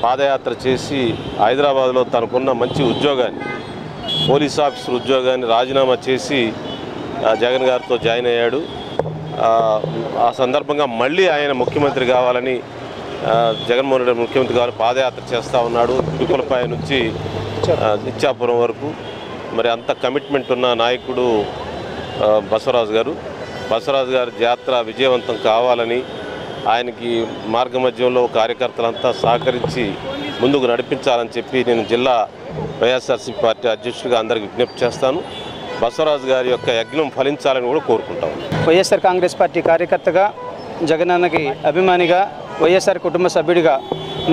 పాదయాత్ర చేసి హైదరాబాద్లో తనకున్న మంచి ఉద్యోగాన్ని, పోలీస్ ఆఫీసర్ ఉద్యోగాన్ని రాజీనామా చేసి జగన్ గారితో జాయిన్ అయ్యాడు. ఆ సందర్భంగా మళ్ళీ ఆయన ముఖ్యమంత్రి కావాలని, జగన్మోహన్ రెడ్డి ముఖ్యమంత్రి కావాలని పాదయాత్ర చేస్తూ ఉన్నాడు. ఇడుపులపాయ నుంచి ఇచ్చాపురం వరకు. మరి అంత కమిట్మెంట్ ఉన్న నాయకుడు బసవరాజు గారు యాత్ర విజయవంతం కావాలని, ఆయనకి మార్గమధ్యంలో కార్యకర్తలంతా సహకరించి ముందుకు నడిపించాలని చెప్పి నేను జిల్లా వైఎస్ఆర్సీపీ పార్టీ అధ్యక్షుడిగా అందరికి విజ్ఞప్తి చేస్తాను. బసవరాజు గారి యొక్క యజ్ఞం ఫలించాలని కూడా కోరుకుంటాం. వైఎస్ఆర్ కాంగ్రెస్ పార్టీ కార్యకర్తగా, జగనన్నకి అభిమానిగా, వైఎస్ఆర్ కుటుంబ సభ్యుడిగా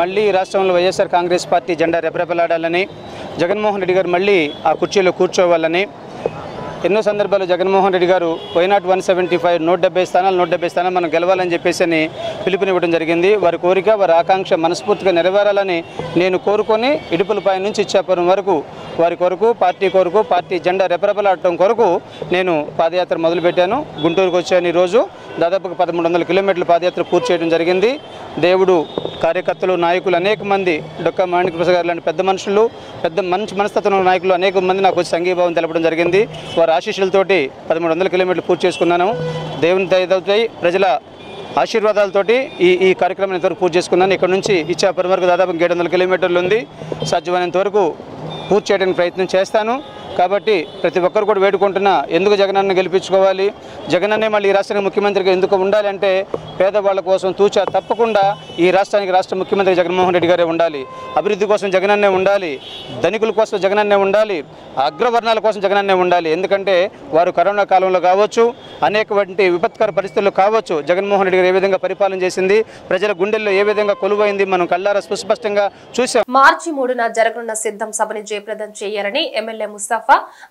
మళ్ళీ రాష్ట్రంలో వైఎస్ఆర్ కాంగ్రెస్ పార్టీ జెండా రెపరెపలాడాలని, జగన్మోహన్ రెడ్డి గారు మళ్ళీ ఆ కుర్చీలో కూర్చోవాలని, ఎన్నో సందర్భాలు జగన్మోహన్ రెడ్డి గారు వైనాట్ 175 170 స్థానాలు మనం గెలవాలని చెప్పేసి పిలుపునివ్వడం జరిగింది. వారి కోరిక, వారి ఆకాంక్ష మనస్ఫూర్తిగా నెరవేరాలని నేను కోరుకొని ఇడుపులపాయ నుంచి ఇచ్చాపురం వరకు వారి కొరకు, పార్టీ జెండా రెపరెపలాడటం కొరకు నేను పాదయాత్ర మొదలుపెట్టాను. గుంటూరుకు వచ్చాను. ఈరోజు దాదాపుగా 1300 కిలోమీటర్ల పాదయాత్ర పూర్తి చేయడం జరిగింది. దేవుడు, కార్యకర్తలు, నాయకులు అనేక మంది, డొక్కా మాణిక్య ప్రసాద్ గారు లాంటి పెద్ద మనుషులు, మంచి మనస్తత్వం నాయకులు అనేక మంది నాకు వచ్చి సంఘీభావం తెలపడం జరిగింది. వారి ఆశీస్సులతోటి 1300 కిలోమీటర్లు పూర్తి చేసుకున్నాను. దేవుని దయతోటి, ప్రజల ఆశీర్వాదాలతోటి ఈ కార్యక్రమాన్ని ఇంతవరకు పూర్తి చేసుకున్నాను. ఇక్కడ నుంచి ఇచ్చాపురం వరకు దాదాపు 700 కిలోమీటర్లు ఉంది. సాధ్యమైనంత వరకు పూర్తి చేయడానికి ప్రయత్నం చేస్తాను. కాబట్టి ప్రతి ఒక్కరు కూడా వేడుకుంటున్నా, ఎందుకు జగనన్న గెలిపించుకోవాలి, జగనన్నే మళ్ళీ ఈ రాష్ట్రానికి ముఖ్యమంత్రిగా ఎందుకు ఉండాలి అంటే, పేదవాళ్ళ కోసం తూచా తప్పకుండా ఈ రాష్ట్రానికి రాష్ట్ర ముఖ్యమంత్రి జగన్మోహన్ రెడ్డి గారే ఉండాలి. అభివృద్ధి కోసం జగనన్నే ఉండాలి, ధనికుల కోసం జగనన్నే ఉండాలి, అగ్రవర్ణాల కోసం జగనన్నే ఉండాలి. ఎందుకంటే వారు కరోనా కాలంలో కావచ్చు, అనేకటువంటి విపత్కర పరిస్థితుల్లో కావచ్చు, జగన్మోహన్ రెడ్డి గారు ఏ విధంగా పరిపాలన చేసింది, ప్రజల గుండెల్లో ఏ విధంగా కొలువైంది మనం కళ్ళారా సుస్పష్టంగా చూసాం. మార్చి 3న జరగనున్న సిద్ధం సభని జయప్రదం చేయాలని ఎమ్మెల్యే ముస్తఫా,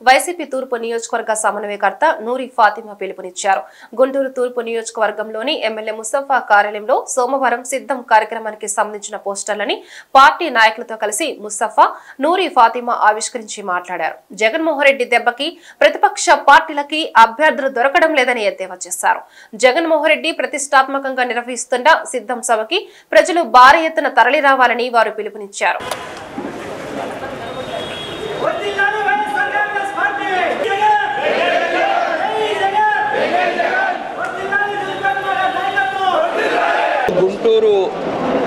వైసీపీ తూర్పు నియోజకవర్గ సమన్వయకర్త నూరి ఫాతిమా పిలుపునిచ్చారు. గుంటూరు తూర్పు నియోజకవర్గంలోని ఎమ్మెల్యే ముస్తఫా కార్యాలయంలో సోమవారం సిద్ధం కార్యక్రమానికి సంబంధించిన పోస్టర్లని పార్టీ నాయకులతో కలిసి ముస్తఫా, నూరి ఫాతిమా ఆవిష్కరించి మాట్లాడారు. జగన్మోహన్ రెడ్డి దెబ్బకి ప్రతిపక్ష పార్టీలకి అభ్యర్థులు దొరకడం లేదని ఎద్దేవా చేశారు. జగన్మోహన్ రెడ్డి ప్రతిష్టాత్మకంగా నిర్వహిస్తున్న సిద్ధం సభకి ప్రజలు భారీ ఎత్తున తరలి రావాలని వారు పిలుపునిచ్చారు. గుంటూరు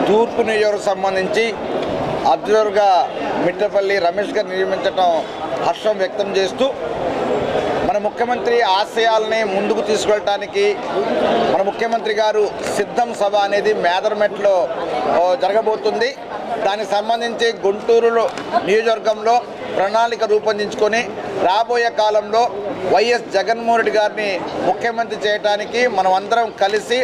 తూర్పు నియోజకవర్గం సంబంధించి అబ్జర్వర్గా మిట్టపల్లి రమేష్ గారు నియమించడం హర్షం వ్యక్తం చేస్తూ, మన ముఖ్యమంత్రి ఆశయాలని ముందుకు తీసుకెళ్ళటానికి మన ముఖ్యమంత్రి గారు సిద్ధం సభ అనేది మేదరమెట్లో జరగబోతుంది. దానికి సంబంధించి గుంటూరు నియోజకవర్గంలో ప్రణాళిక రూపొందించుకొని రాబోయే కాలంలో వైఎస్ జగన్మోహన్ రెడ్డి గారిని ముఖ్యమంత్రి చేయడానికి మనం అందరం కలిసి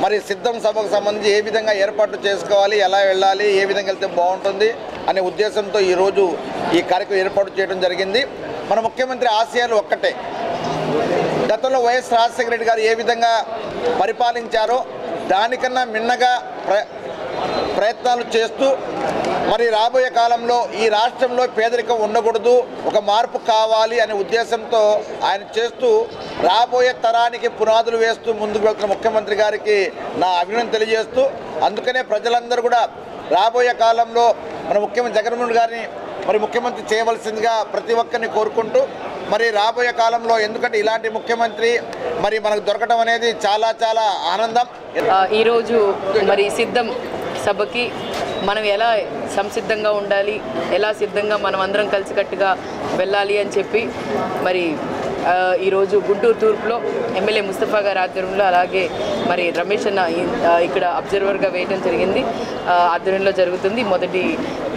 మరి సిద్ధం సభకు సంబంధించి ఏ విధంగా ఏర్పాట్లు చేసుకోవాలి, ఎలా వెళ్ళాలి, ఏ విధంగా వెళ్తే బాగుంటుంది అనే ఉద్దేశంతో ఈరోజు ఈ కార్యక్రమం ఏర్పాటు చేయడం జరిగింది. మన ముఖ్యమంత్రి ఆశయాలు ఒక్కటే. గతంలో వైఎస్ రాజశేఖర రెడ్డి గారు ఏ విధంగా పరిపాలించారో దానికన్నా మిన్నగా ప్రయత్నాలు చేస్తూ మరి రాబోయే కాలంలో ఈ రాష్ట్రంలో పేదరికం ఉండకూడదు, ఒక మార్పు కావాలి అనే ఉద్దేశంతో ఆయన చేస్తూ రాబోయే తరానికి పునాదులు వేస్తూ ముందుకు వెళ్తున్న ముఖ్యమంత్రి గారికి నా అభినందన తెలియజేస్తూ, అందుకనే ప్రజలందరూ కూడా రాబోయే కాలంలో మన ముఖ్యమంత్రి జగన్మోహన్ రెడ్డి గారిని మరి ముఖ్యమంత్రి చేయవలసిందిగా ప్రతి ఒక్కరిని కోరుకుంటూ మరి రాబోయే కాలంలో, ఎందుకంటే ఇలాంటి ముఖ్యమంత్రి మరి మనకు దొరకడం అనేది చాలా చాలా ఆనందం. ఈరోజు మరి సిద్ధం సభకి మనం ఎలా సంసిద్ధంగా ఉండాలి, ఎలా సిద్ధంగా మనం అందరం కలిసికట్టుగా వెళ్ళాలి అని చెప్పి మరి ఈరోజు గుంటూరు తూర్పులో ఎమ్మెల్యే ముస్తఫా గారి ఆధ్వర్యంలో, అలాగే మరి రమేష్ అన్న ఇక్కడ అబ్జర్వర్గా వేయడం జరిగింది, ఆధ్వర్యంలో జరుగుతుంది. మొదటి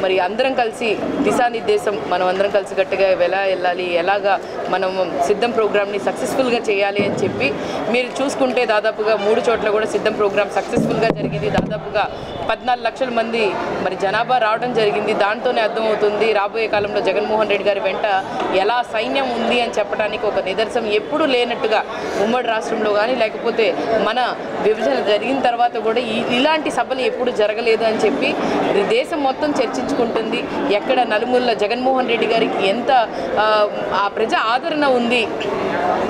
మరి అందరం కలిసి దిశానిర్దేశం మనం అందరం కలిసికట్టుగా ఎలా వెళ్ళాలి, ఎలాగా మనం సిద్ధం ప్రోగ్రామ్ని సక్సెస్ఫుల్గా చేయాలి అని చెప్పి మీరు చూసుకుంటే దాదాపుగా 3 చోట్ల కూడా సిద్ధం ప్రోగ్రామ్ సక్సెస్ఫుల్గా జరిగింది. దాదాపుగా 14 లక్షల మంది మరి జనాభా రావడం జరిగింది. దాంతోనే అర్థమవుతుంది రాబోయే కాలంలో జగన్మోహన్ రెడ్డి గారి వెంట ఎలా సైన్యం ఉంది అని చెప్పడానికి ఒక నిదర్శనం. ఎప్పుడు లేనట్టుగా ఉమ్మడి రాష్ట్రంలో కానీ లేకపోతే మన విభజన జరిగిన తర్వాత కూడా ఇలాంటి సభలు ఎప్పుడు జరగలేదు అని చెప్పి దేశం మొత్తం చర్చించుకుంటుంది. ఎక్కడ నలుమూల జగన్మోహన్ రెడ్డి గారికి ఎంత ఆ ప్రజా ఆదరణ ఉంది,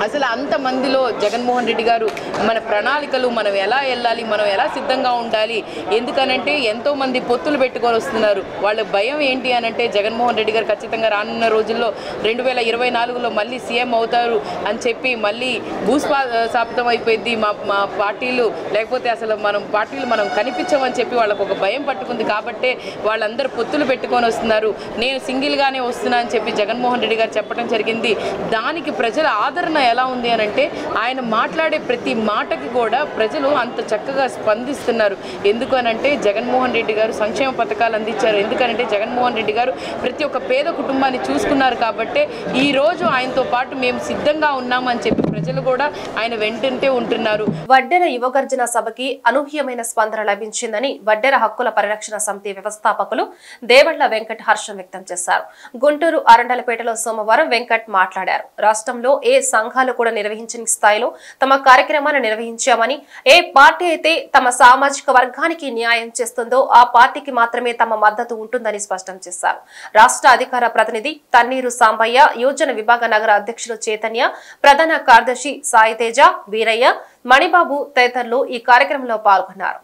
అసలు అంతమందిలో జగన్మోహన్ రెడ్డి గారు మన ప్రణాళికలు, మనం ఎలా వెళ్ళాలి, మనం ఎలా సిద్ధంగా ఉండాలి. ఎందుకనంటే ఎంతోమంది పొత్తులు పెట్టుకొని వస్తున్నారు. వాళ్ళ భయం ఏంటి అనంటే జగన్మోహన్ రెడ్డి గారు ఖచ్చితంగా రానున్న రోజుల్లో 2024లో మళ్ళీ సీఎం అవుతారు అని చెప్పి మళ్ళీ భూస్థాపితం అయిపోయింది మా పార్టీలు, లేకపోతే అసలు పార్టీలు మనం కనిపించమని చెప్పి వాళ్ళకు ఒక భయం పట్టుకుంది. కాబట్టే వాళ్ళందరూ పొత్తులు పెట్టుకొని వస్తున్నారు. నేను సింగిల్గానే వస్తున్నా అని చెప్పి జగన్మోహన్ రెడ్డి గారు చెప్పడం జరిగింది. దానికి ప్రజల ఆదరణ ఎలా ఉంది అనంటే ఆయన మాట్లాడే ప్రతి మాటకి కూడా ప్రజలు అంత చక్కగా స్పందిస్తున్నారు. ఎందుకనంటే జగన్మోహన్ రెడ్డి గారు సంక్షేమ పథకాలు అందించారు. ఎందుకనంటే జగన్మోహన్ రెడ్డి గారు ప్రతి ఒక్క పేద కుటుంబాన్ని చూసుకున్నారు. కాబట్టి ఈరోజు ఆయనతో పాటు మేము సిద్ధంగా ఉన్నామని చెప్పి ప్రజలు కూడా ఆయన వెంటంటే ఉంటున్నారు. వడ్డెర యువగర్జన సభకి అనూహ్యమైన స్పందన లభించిందని వడ్డెర హక్కుల పరిరక్షణ సమితి వ్యవస్థాపకులు దేవళ్ల వెంకట్ హర్షం వ్యక్తం చేశారు. గుంటూరు అరండలపేటలో సోమవారం వెంకట్ మాట్లాడారు. రాష్ట్రంలో ఏ సంఘాలు కూడా నిర్వహించని స్థాయిలో తమ కార్యక్రమాన్ని నిర్వహించామని, ఏ పార్టీ అయితే తమ సామాజిక వర్గానికి న్యాయం చేస్తుందో ఆ పార్టీకి మాత్రమే తమ మద్దతు ఉంటుందని స్పష్టం చేశారు. రాష్ట్ర అధికార ప్రతినిధి తన్నీరు సాంబయ్య, యోజన విభాగ నగర అధ్యక్షులు చైతన్య, ప్రధాన కార్యదర్శి సాయితేజ, వీరయ్య, మణిబాబు తదితరులు ఈ కార్యక్రమంలో పాల్గొన్నారు.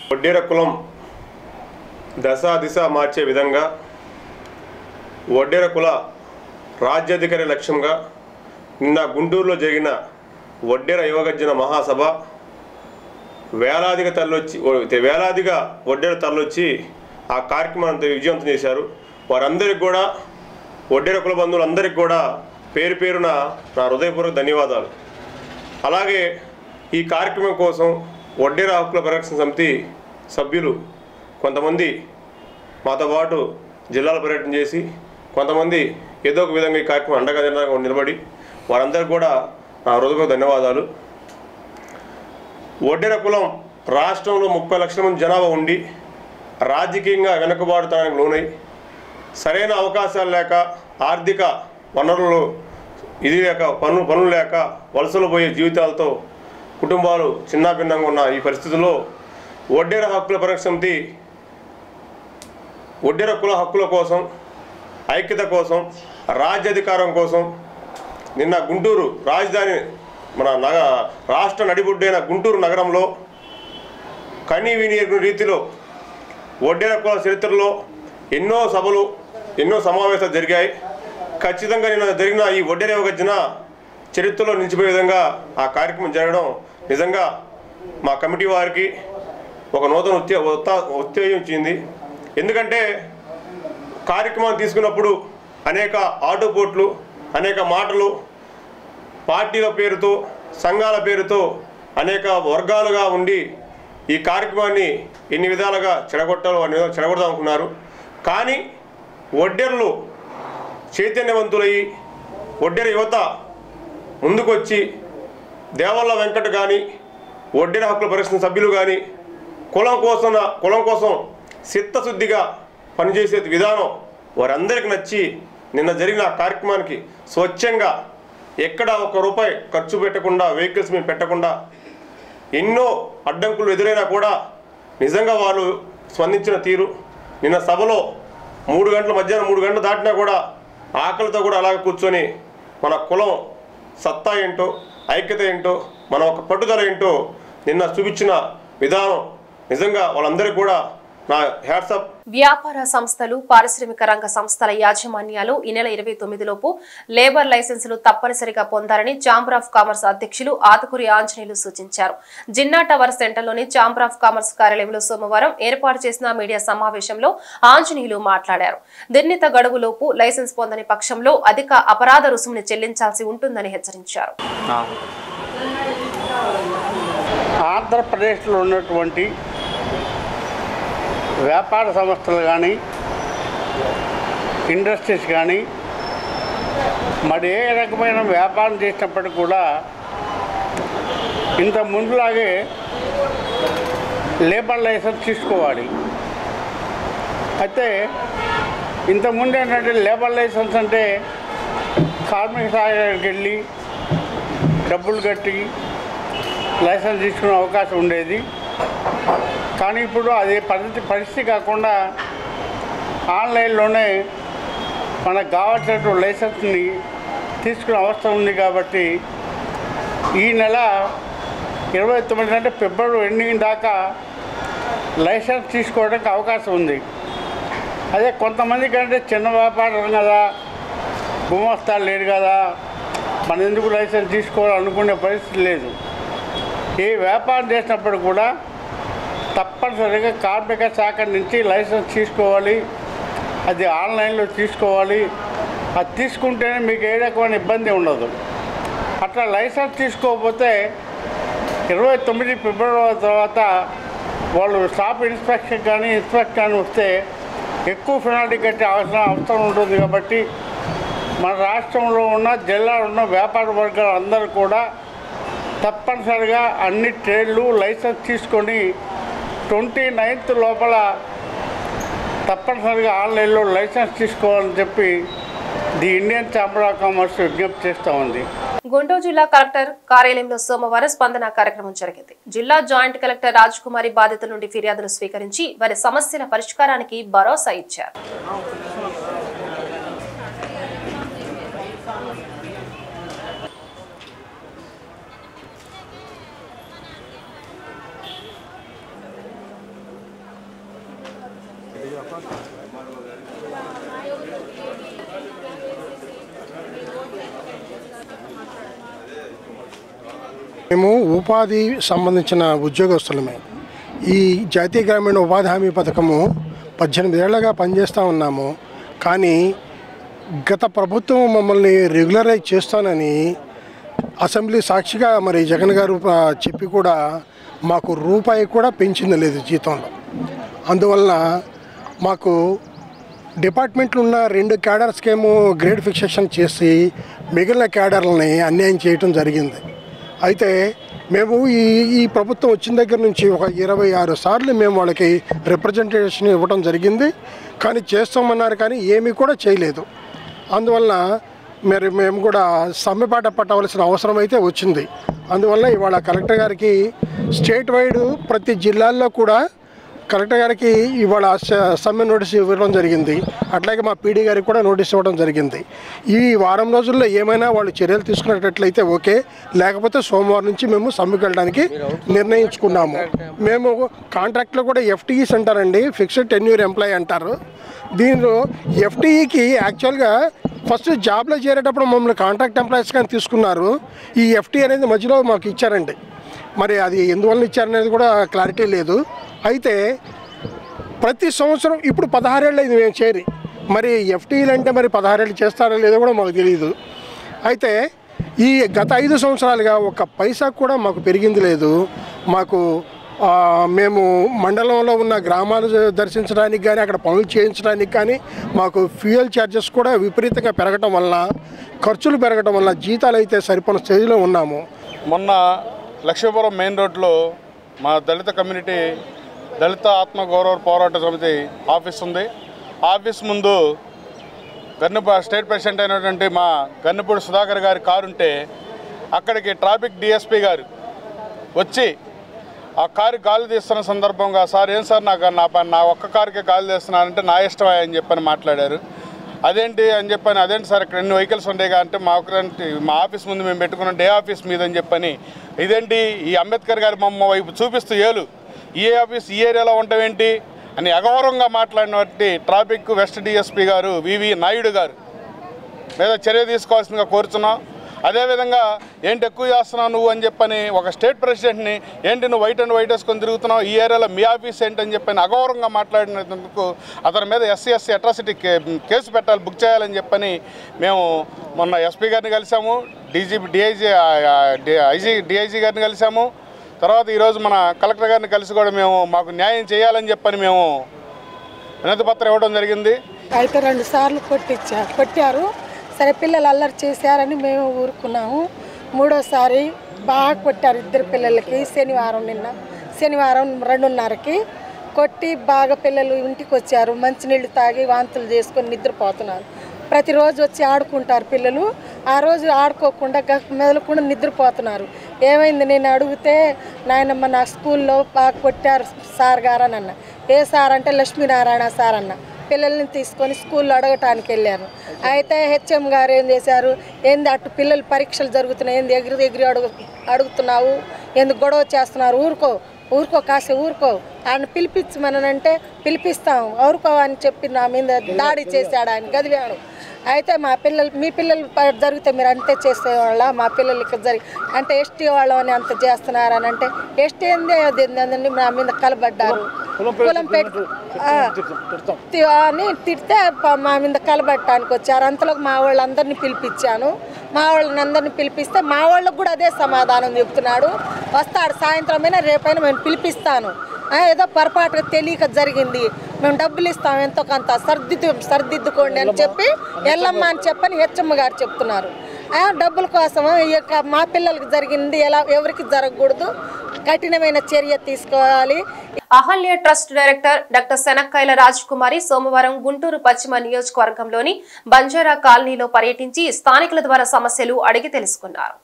వడ్డెర కులం దిశ మార్చే విధంగా వడ్డెర కుల రాజ్యాధికారి లక్ష్యంగా నిన్న గుంటూరులో జరిగిన వడ్డెర యువగర్జన మహాసభ వేలాదిగా వడ్డెర తరలొచ్చి ఆ కార్యక్రమాన్ని విజయవంతం చేశారు. వారందరికీ కూడా వడ్డెర కుల బంధువులందరికీ కూడా పేరు పేరున నా హృదయపూర్వక ధన్యవాదాలు. అలాగే ఈ కార్యక్రమం కోసం వడ్డెర హక్కుల పరిరక్షణ సమితి సభ్యులు కొంతమంది మాతో పాటు జిల్లాల పర్యటన చేసి, కొంతమంది ఏదో ఒక విధంగా ఈ కార్యక్రమం అండగా నిలబడి వారందరికీ కూడా నా హృదయపూర్వక ధన్యవాదాలు. వడ్డెర కులం రాష్ట్రంలో 30 లక్షల మంది జనాభా ఉండి రాజకీయంగా వెనుకబాటుతనానికి లోనై సరైన అవకాశాలు లేక, ఆర్థిక వనరులు లేక, పనులు లేక వలసలు పోయే జీవితాలతో కుటుంబాలు చిన్నాభిన్నంగా ఉన్న ఈ పరిస్థితుల్లో వడ్డెర హక్కుల పరిరక్షణ సమితి వడ్డెర కుల హక్కుల కోసం, ఐక్యత కోసం, రాజ్యాధికారం కోసం నిన్న గుంటూరు రాజధాని మన రాష్ట్ర నడిబొడ్డైన గుంటూరు నగరంలో కనీవిని రీతిలో వడ్డెర కుల చరిత్రలో ఎన్నో సభలు, ఎన్నో సమావేశాలు జరిగాయి. ఖచ్చితంగా నిన్న జరిగిన ఈ వడ్డెర యువగర్జన చరిత్రలో నిలిచిపోయే విధంగా ఆ కార్యక్రమం జరగడం నిజంగా మా కమిటీ వారికి, ఒక నూతన ఉత్తేజం ఇచ్చింది. ఎందుకంటే కార్యక్రమం తీసుకున్నప్పుడు అనేక ఆటుపోట్లు, అనేక మాటలు, పార్టీల పేరుతో, సంఘాల పేరుతో అనేక వర్గాలుగా ఉండి ఈ కార్యక్రమాన్ని ఎన్ని విధాలుగా చెడగొడదాం అనుకున్నారు. కానీ ఒడ్డెర్లు చైతన్యవంతులయ్యి ఒడ్డెర యువత ముందుకొచ్చి దేవల్ల వెంకట కానీ, ఒడ్డెర హక్కుల పరిరక్షణ సభ్యులు కానీ కులం కోసం చిత్తశుద్ధిగా పనిచేసే విధానం వారందరికీ నచ్చి నిన్న జరిగిన కార్యక్రమానికి స్వచ్ఛంగా ఎక్కడ ₹1 ఖర్చు పెట్టకుండా, వెహికల్స్ మీద పెట్టకుండా, ఎన్నో అడ్డంకులు ఎదురైనా కూడా నిజంగా వాళ్ళు స్పందించిన తీరు, నిన్న సభలో 3 గంటల మధ్యాహ్నం 3 గంటలు దాటినా కూడా ఆకలితో కూడా అలాగే కూర్చొని మన కులం సత్తా ఏంటో, ఐక్యత ఏంటో, మన ఒక పట్టుదల ఏంటో నిన్న చూపించిన విధానం నిజంగా వాళ్ళందరికీ కూడా నా హ్యాట్స్ ఆఫ్. వ్యాపార సంస్థలు, పారిశ్రామిక రంగ సంస్థల యాజమాన్యాలు ఈ నెల 29 లోపు లేబర్ లైసెన్సులు తప్పనిసరిగా పొందాలని ఛాంబర్ ఆఫ్ కామర్స్ అధ్యక్షులు ఆతుకూరి ఆంజనేయులు సూచించారు. జిన్నా టవర్ సెంటర్లోని ఛాంబర్ ఆఫ్ కామర్స్ కార్యాలయంలో సోమవారం ఏర్పాటు చేసిన మీడియా సమావేశంలో ఆంజనేయులు మాట్లాడారు. నిర్ణీత గడువులోపు లైసెన్స్ పొందని పక్షంలో అధిక అపరాధ రుసుముని చెల్లించాల్సి ఉంటుందని హెచ్చరించారు. ఆంధ్రప్రదేశ్లో ఉన్నటువంటి వ్యాపార సంస్థలు కానీ, ఇండస్ట్రీస్ కానీ, మరి ఏ రకమైన వ్యాపారం చేసినప్పటికీ కూడా ఇంత ముందులాగే లేబర్ లైసెన్స్ తీసుకోవాలి. అయితే ఇంతకుముందు ఏంటంటే లేబర్ లైసెన్స్ అంటే కార్మిక సహాయకుడికి వెళ్ళి డబ్బులు కట్టి లైసెన్స్ తీసుకునే అవకాశం ఉండేది. కానీ ఇప్పుడు అదే పరిస్థితి కాకుండా ఆన్లైన్లోనే మనకు కావాల్సినటువంటి లైసెన్స్ని తీసుకునే అవసరం ఉంది. కాబట్టి ఈ నెల 29 అంటే ఫిబ్రవరి ఎండింగ్ దాకా లైసెన్స్ తీసుకోవడానికి అవకాశం ఉంది. అదే కొంతమందికి అంటే చిన్న వ్యాపారం కదా, గుమస్తాలు లేరు కదా, మనం ఎందుకు లైసెన్స్ తీసుకోవాలనుకునే పరిస్థితి లేదు. ఏ వ్యాపారం చేసినప్పుడు కూడా తప్పనిసరిగా కార్మిక శాఖ నుంచి లైసెన్స్ తీసుకోవాలి. అది ఆన్లైన్లో తీసుకోవాలి. అది తీసుకుంటేనే మీకు ఏ రకమైన ఇబ్బంది ఉండదు. అట్లా లైసెన్స్ తీసుకోకపోతే 29 ఫిబ్రవరి తర్వాత వాళ్ళు స్టాఫ్ ఇన్స్పెక్షన్ కానీ వస్తే ఎక్కువ పెనాల్టీ కట్టే అవసరం ఉంటుంది. కాబట్టి మన రాష్ట్రంలో ఉన్న జిల్లాలో ఉన్న వ్యాపార వర్గాలు అందరూ కూడా తప్పనిసరిగా అన్ని ట్రేడ్లు లైసెన్స్ తీసుకొని 29th లోపల తప్పనిసరిగా ఆన్లైన్లో లైసెన్స్ తీసుకోవాలని చెప్పి the Indian chamber of commerce విజ్ఞప్తి చేస్తూ ఉంది. గుంటూరు జిల్లా కలెక్టర్ కార్యాలయంలో సోమవారం స్పందన కార్యక్రమం జరిగింది. జిల్లా జాయింట్ కలెక్టర్ రాజ్ కుమారి బాధితుల నుండి ఫిర్యాదులు స్వీకరించి వారి సమస్యల పరిష్కారానికి భరోసా ఇచ్చారు. మేము ఉపాధి సంబంధించిన ఉద్యోగస్తులమే. ఈ జాతీయ గ్రామీణ ఉపాధి హామీ పథకము 18 ఏళ్లుగా పనిచేస్తూ ఉన్నాము. కానీ గత ప్రభుత్వం మమ్మల్ని రెగ్యులరైజ్ చేస్తానని అసెంబ్లీ సాక్షిగా మరి జగన్ గారు చెప్పి కూడా మాకు రూపాయి కూడా పెంచింది లేదు జీతంలో. అందువలన మాకు డిపార్ట్మెంట్లో ఉన్న 2 క్యాడర్స్కేమో గ్రేడ్ ఫిక్సేషన్ చేసి మిగిలిన క్యాడర్లని అన్యాయం చేయటం జరిగింది. అయితే మేము ఈ ప్రభుత్వం వచ్చిన దగ్గర నుంచి ఒక 26 సార్లు మేము వాళ్ళకి రిప్రజెంటేషన్ ఇవ్వడం జరిగింది. కానీ చేస్తామన్నారు, కానీ ఏమీ కూడా చేయలేదు. అందువల్ల మరి మేము కూడా సమ్మెపాట పట్టవలసిన అవసరం అయితే వచ్చింది. అందువల్ల ఇవాళ కలెక్టర్ గారికి స్టేట్ వైడ్ ప్రతి జిల్లాల్లో కూడా కలెక్టర్ గారికి ఇవాళ సమ్మె నోటీస్ ఇవ్వడం జరిగింది. అట్లాగే మా పీడీ గారికి కూడా నోటీస్ ఇవ్వడం జరిగింది. ఈ వారం రోజుల్లో ఏమైనా వాళ్ళు చర్యలు తీసుకునేటట్లయితే ఓకే, లేకపోతే సోమవారం నుంచి మేము సమ్మెకి వెళ్ళడానికి నిర్ణయించుకున్నాము. మేము కాంట్రాక్ట్లో కూడా ఎఫ్టీఈస్ అంటారండి, ఫిక్స్డ్ టెన్యూర్ ఎంప్లాయీ అంటారు. దీనిలో ఎఫ్టీఈకి యాక్చువల్గా ఫస్ట్ జాబ్లో చేరేటప్పుడు మమ్మల్ని కాంట్రాక్ట్ ఎంప్లాయీస్ కానీ తీసుకున్నారు. ఈ ఎఫ్టీ అనేది మధ్యలో మాకు ఇచ్చారండి. మరి అది ఎందువల్ల ఇచ్చారనేది కూడా క్లారిటీ లేదు. అయితే ప్రతి సంవత్సరం ఇప్పుడు 16 ఏళ్ళు అయింది మేము చేరి, మరి ఎఫ్టీలు అంటే మరి 16 ఏళ్ళు చేస్తారో లేదో కూడా మాకు తెలియదు. అయితే ఈ గత 5 సంవత్సరాలుగా ఒక్క పైసా కూడా మాకు పెరిగింది లేదు. మాకు మేము మండలంలో ఉన్న గ్రామాలు దర్శించడానికి కానీ అక్కడ పనులు చేయించడానికి కానీ మాకు ఫ్యూయల్ ఛార్జెస్ కూడా విపరీతంగా పెరగటం వల్ల, ఖర్చులు పెరగటం వల్ల జీతాలు అయితే సరిపడిన స్టేజ్లో ఉన్నాము. మొన్న లక్ష్మీపురం మెయిన్ రోడ్లో మా దళిత కమ్యూనిటీ దళిత ఆత్మగౌరవ పోరాట సమితి ఆఫీస్ ఉంది. ఆఫీస్ ముందు స్టేట్ ప్రెసిడెంట్ అయినటువంటి మా గన్నపూడి సుధాకర్ గారి కారు ఉంటే అక్కడికి ట్రాఫిక్ డిఎస్పీ గారు వచ్చి ఆ కారు గాలి తీస్తున్న సందర్భంగా, సార్ ఏం సార్ నా ఒక్క కారుకే గాలి తీస్తున్నానంటే నా ఇష్టమే అని చెప్పని మాట్లాడారు. అదేంటి అని చెప్పని, అదేంటి సార్ ఇక్కడ ఎన్ని వెహికల్స్ ఉండేగా అంటే మా ఆఫీస్ ముందు మేము పెట్టుకున్న డే ఆఫీస్ మీద అని చెప్పని, ఇదేంటి ఈ అంబేద్కర్ గారి బొమ్మ వైపు చూపిస్తూ ఈ ఆఫీస్ ఈ ఏరియాలో ఉండవేంటి అని అగౌరవంగా మాట్లాడినటువంటి ట్రాఫిక్ వెస్ట్ డిఎస్పీ గారు వివి నాయుడు గారు మీద చర్య తీసుకోవాల్సిందిగా కోరుతున్నాం. అదేవిధంగా ఏంటి ఎక్కువ చేస్తున్నావు నువ్వు అని చెప్పని ఒక స్టేట్ ప్రెసిడెంట్ని, ఏంటి నువ్వు వైట్ అండ్ వైట్ వేసుకొని తిరుగుతున్నావు, ఈ ఏరియాలో మీ ఆఫీస్ ఏంటని చెప్పని అగౌరవంగా మాట్లాడినందుకు అతని మీద ఎస్సీ అట్రాసిటీ కేసు పెట్టాలి, బుక్ చేయాలని చెప్పని మేము మొన్న ఎస్పీ గారిని కలిసాము, డిఐజీ గారిని కలిసాము. తర్వాత ఈరోజు మన కలెక్టర్ గారిని కలిసి కూడా మేము మాకు న్యాయం చేయాలని చెప్పని మేము వినతి పత్రం ఇవ్వడం జరిగింది. అయితే 2 సార్లు కొట్టారు. సరే పిల్లలు అల్లరి చేశారని మేము ఊరుకున్నాము. 3వసారి బాగా కొట్టారు 2 పిల్లలకి. శనివారం 2:30కి కొట్టి బాగా పిల్లలు ఇంటికి వచ్చారు. మంచినీళ్ళు తాగి వాంతులు చేసుకొని నిద్రపోతున్నారు. ప్రతిరోజు వచ్చి ఆడుకుంటారు పిల్లలు. ఆ రోజు ఆడుకోకుండా మెదలకుండా నిద్రపోతున్నారు. ఏమైంది నేను అడిగితే, నాయనమ్మ నా స్కూల్లో బాగా కొట్టారు సార్ గారు అని అన్న. ఏ సార్ అంటే లక్ష్మీనారాయణ సార్ అన్న. పిల్లల్ని తీసుకొని స్కూల్లో అడగటానికి వెళ్ళారు. అయితే హెచ్ఎం గారు ఏం చేశారు, ఏంది అటు పిల్లలు పరీక్షలు జరుగుతున్నాయి, ఏంది ఎగిరి అడుగుతున్నావు, ఎందుకు గొడవ చేస్తున్నారు, ఊరుకో కాసే ఊరుకో, ఆయన పిలిపించమనంటే పిలిపిస్తాం ఊరుకో అని చెప్పి నా మీద దాడి చేశాడు, ఆయన గదివాడు. అయితే మీ పిల్లలు జరిగితే మీరు అంతే చేసేవాళ్ళ, మా పిల్లలు ఇక్కడ అంటే ఎస్టీ వాళ్ళు అని అంత చేస్తున్నారని అంటే, ఎస్టీ ఏంది నా మీద కలబడ్డారు. కులం పెట్టి అని తిడితే మా మీద కలబట్టడానికి వచ్చారు. అంతలోకి మా వాళ్ళందరినీ పిలిపించాను. మా వాళ్ళని అందరినీ పిలిపిస్తే మా వాళ్ళకు కూడా అదే సమాధానం చెప్తున్నాడు. వస్తాడు సాయంత్రమైనా రేపైనా మేము పిలిపిస్తాను, ఏదో పొరపాటుగా తెలియక జరిగింది, మేము డబ్బులు ఇస్తాం ఎంతో కొంత సర్దిద్దుకోండి అని చెప్పి ఎల్లమ్మ అని చెప్పని హెచ్ఎమ్మ గారు చెప్తున్నారు. డబ్బుల కోసం మా పిల్లలకు జరిగింది ఎవరికి జరగకూడదు, కఠినమైన చర్య తీసుకోవాలి. అహల్య ట్రస్ట్ డైరెక్టర్ డాక్టర్ శనక్కాయల రాజకుమారి సోమవారం గుంటూరు పశ్చిమ నియోజకవర్గంలోని బంజారా కాలనీలో పర్యటించి స్థానికుల ద్వారా సమస్యలు అడిగి తెలుసుకున్నారు.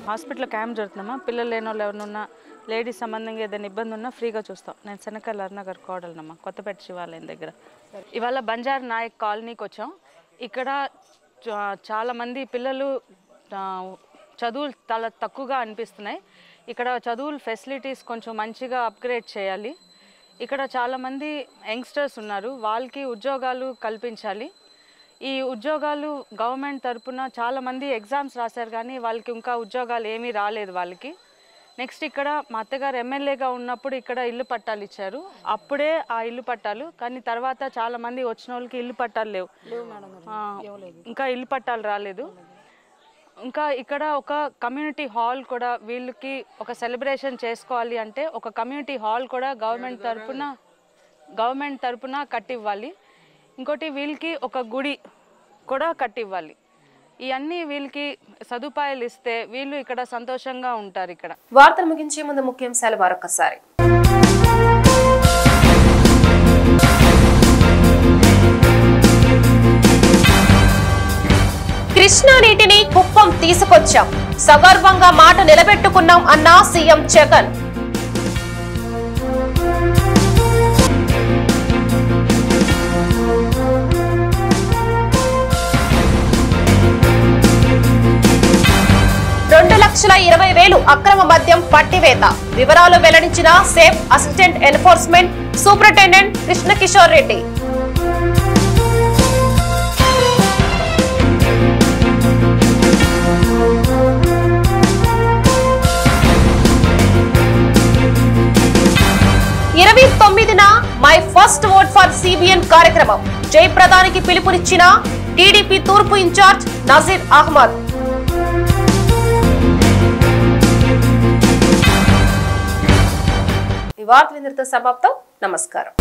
హాస్పిటల్ క్యాంప్ జరుగుతున్నామా, పిల్లలు లేని వాళ్ళు ఎవరినున్నా, లేడీస్ సంబంధంగా ఏదైనా ఇబ్బంది ఉన్నా ఫ్రీగా చూస్తాం. నేను శనక్కాయల అరుణ గారు కోడలనమ్మా, కొత్తపేట శివాలయం దగ్గర. ఇవాళ బంజార్ నాయక్ కాలనీకి వచ్చాం. ఇక్కడ చాలామంది పిల్లలు చదువులు చాలా తక్కువగా అనిపిస్తున్నాయి. ఇక్కడ చదువుల ఫెసిలిటీస్ కొంచెం మంచిగా అప్గ్రేడ్ చేయాలి. ఇక్కడ చాలామంది యంగ్స్టర్స్ ఉన్నారు, వాళ్ళకి ఉద్యోగాలు కల్పించాలి. ఈ ఉద్యోగాలు గవర్నమెంట్ తరపున చాలామంది ఎగ్జామ్స్ రాశారు కానీ వాళ్ళకి ఇంకా ఉద్యోగాలు ఏమీ రాలేదు వాళ్ళకి. నెక్స్ట్ ఇక్కడ మా అత్తగారు ఎమ్మెల్యేగా ఉన్నప్పుడు ఇక్కడ ఇల్లు పట్టాలు ఇచ్చారు, అప్పుడే ఆ ఇల్లు పట్టాలు. కానీ తర్వాత చాలామంది వచ్చిన వాళ్ళకి ఇల్లు పట్టాలు లేవు, ఇంకా ఇల్లు పట్టాలు రాలేదు. ఇంకా ఇక్కడ ఒక కమ్యూనిటీ హాల్ కూడా వీళ్ళకి ఒక సెలబ్రేషన్ చేసుకోవాలి అంటే ఒక కమ్యూనిటీ హాల్ కూడా గవర్నమెంట్ తరపున కట్టివ్వాలి. ఇంకోటి వీళ్ళకి ఒక గుడి కూడా కట్టివ్వాలి. ఇవన్నీ వీళ్ళకి సదుపాయాలు ఇస్తే వీళ్ళు ఇక్కడ సంతోషంగా ఉంటారు. ఇక్కడ వార్తలు ముగించే ముందు ముఖ్యాంశాలు మరొకసారి. కృష్ణా నీటిని కుప్పం తీసుకొచ్చాం, సగర్వంగా మాట నిలబెట్టుకున్నాం అన్న సీఎం జగన్. 2,20,000 అక్రమ మద్యం పట్టివేత. వివరాలు వెల్లడించిన safe assistant enforcement superintendent Krishna Kishore Reddy. My first vote for CBN కార్యక్రమం. జయప్రదానికి పిలుపునిచ్చిన టీడీపీ తూర్పు ఇన్ఛార్జ్ నజీర్ అహ్మద్. ఈ వార్తలు ఇంతటితో సమాప్తం. నమస్కారం.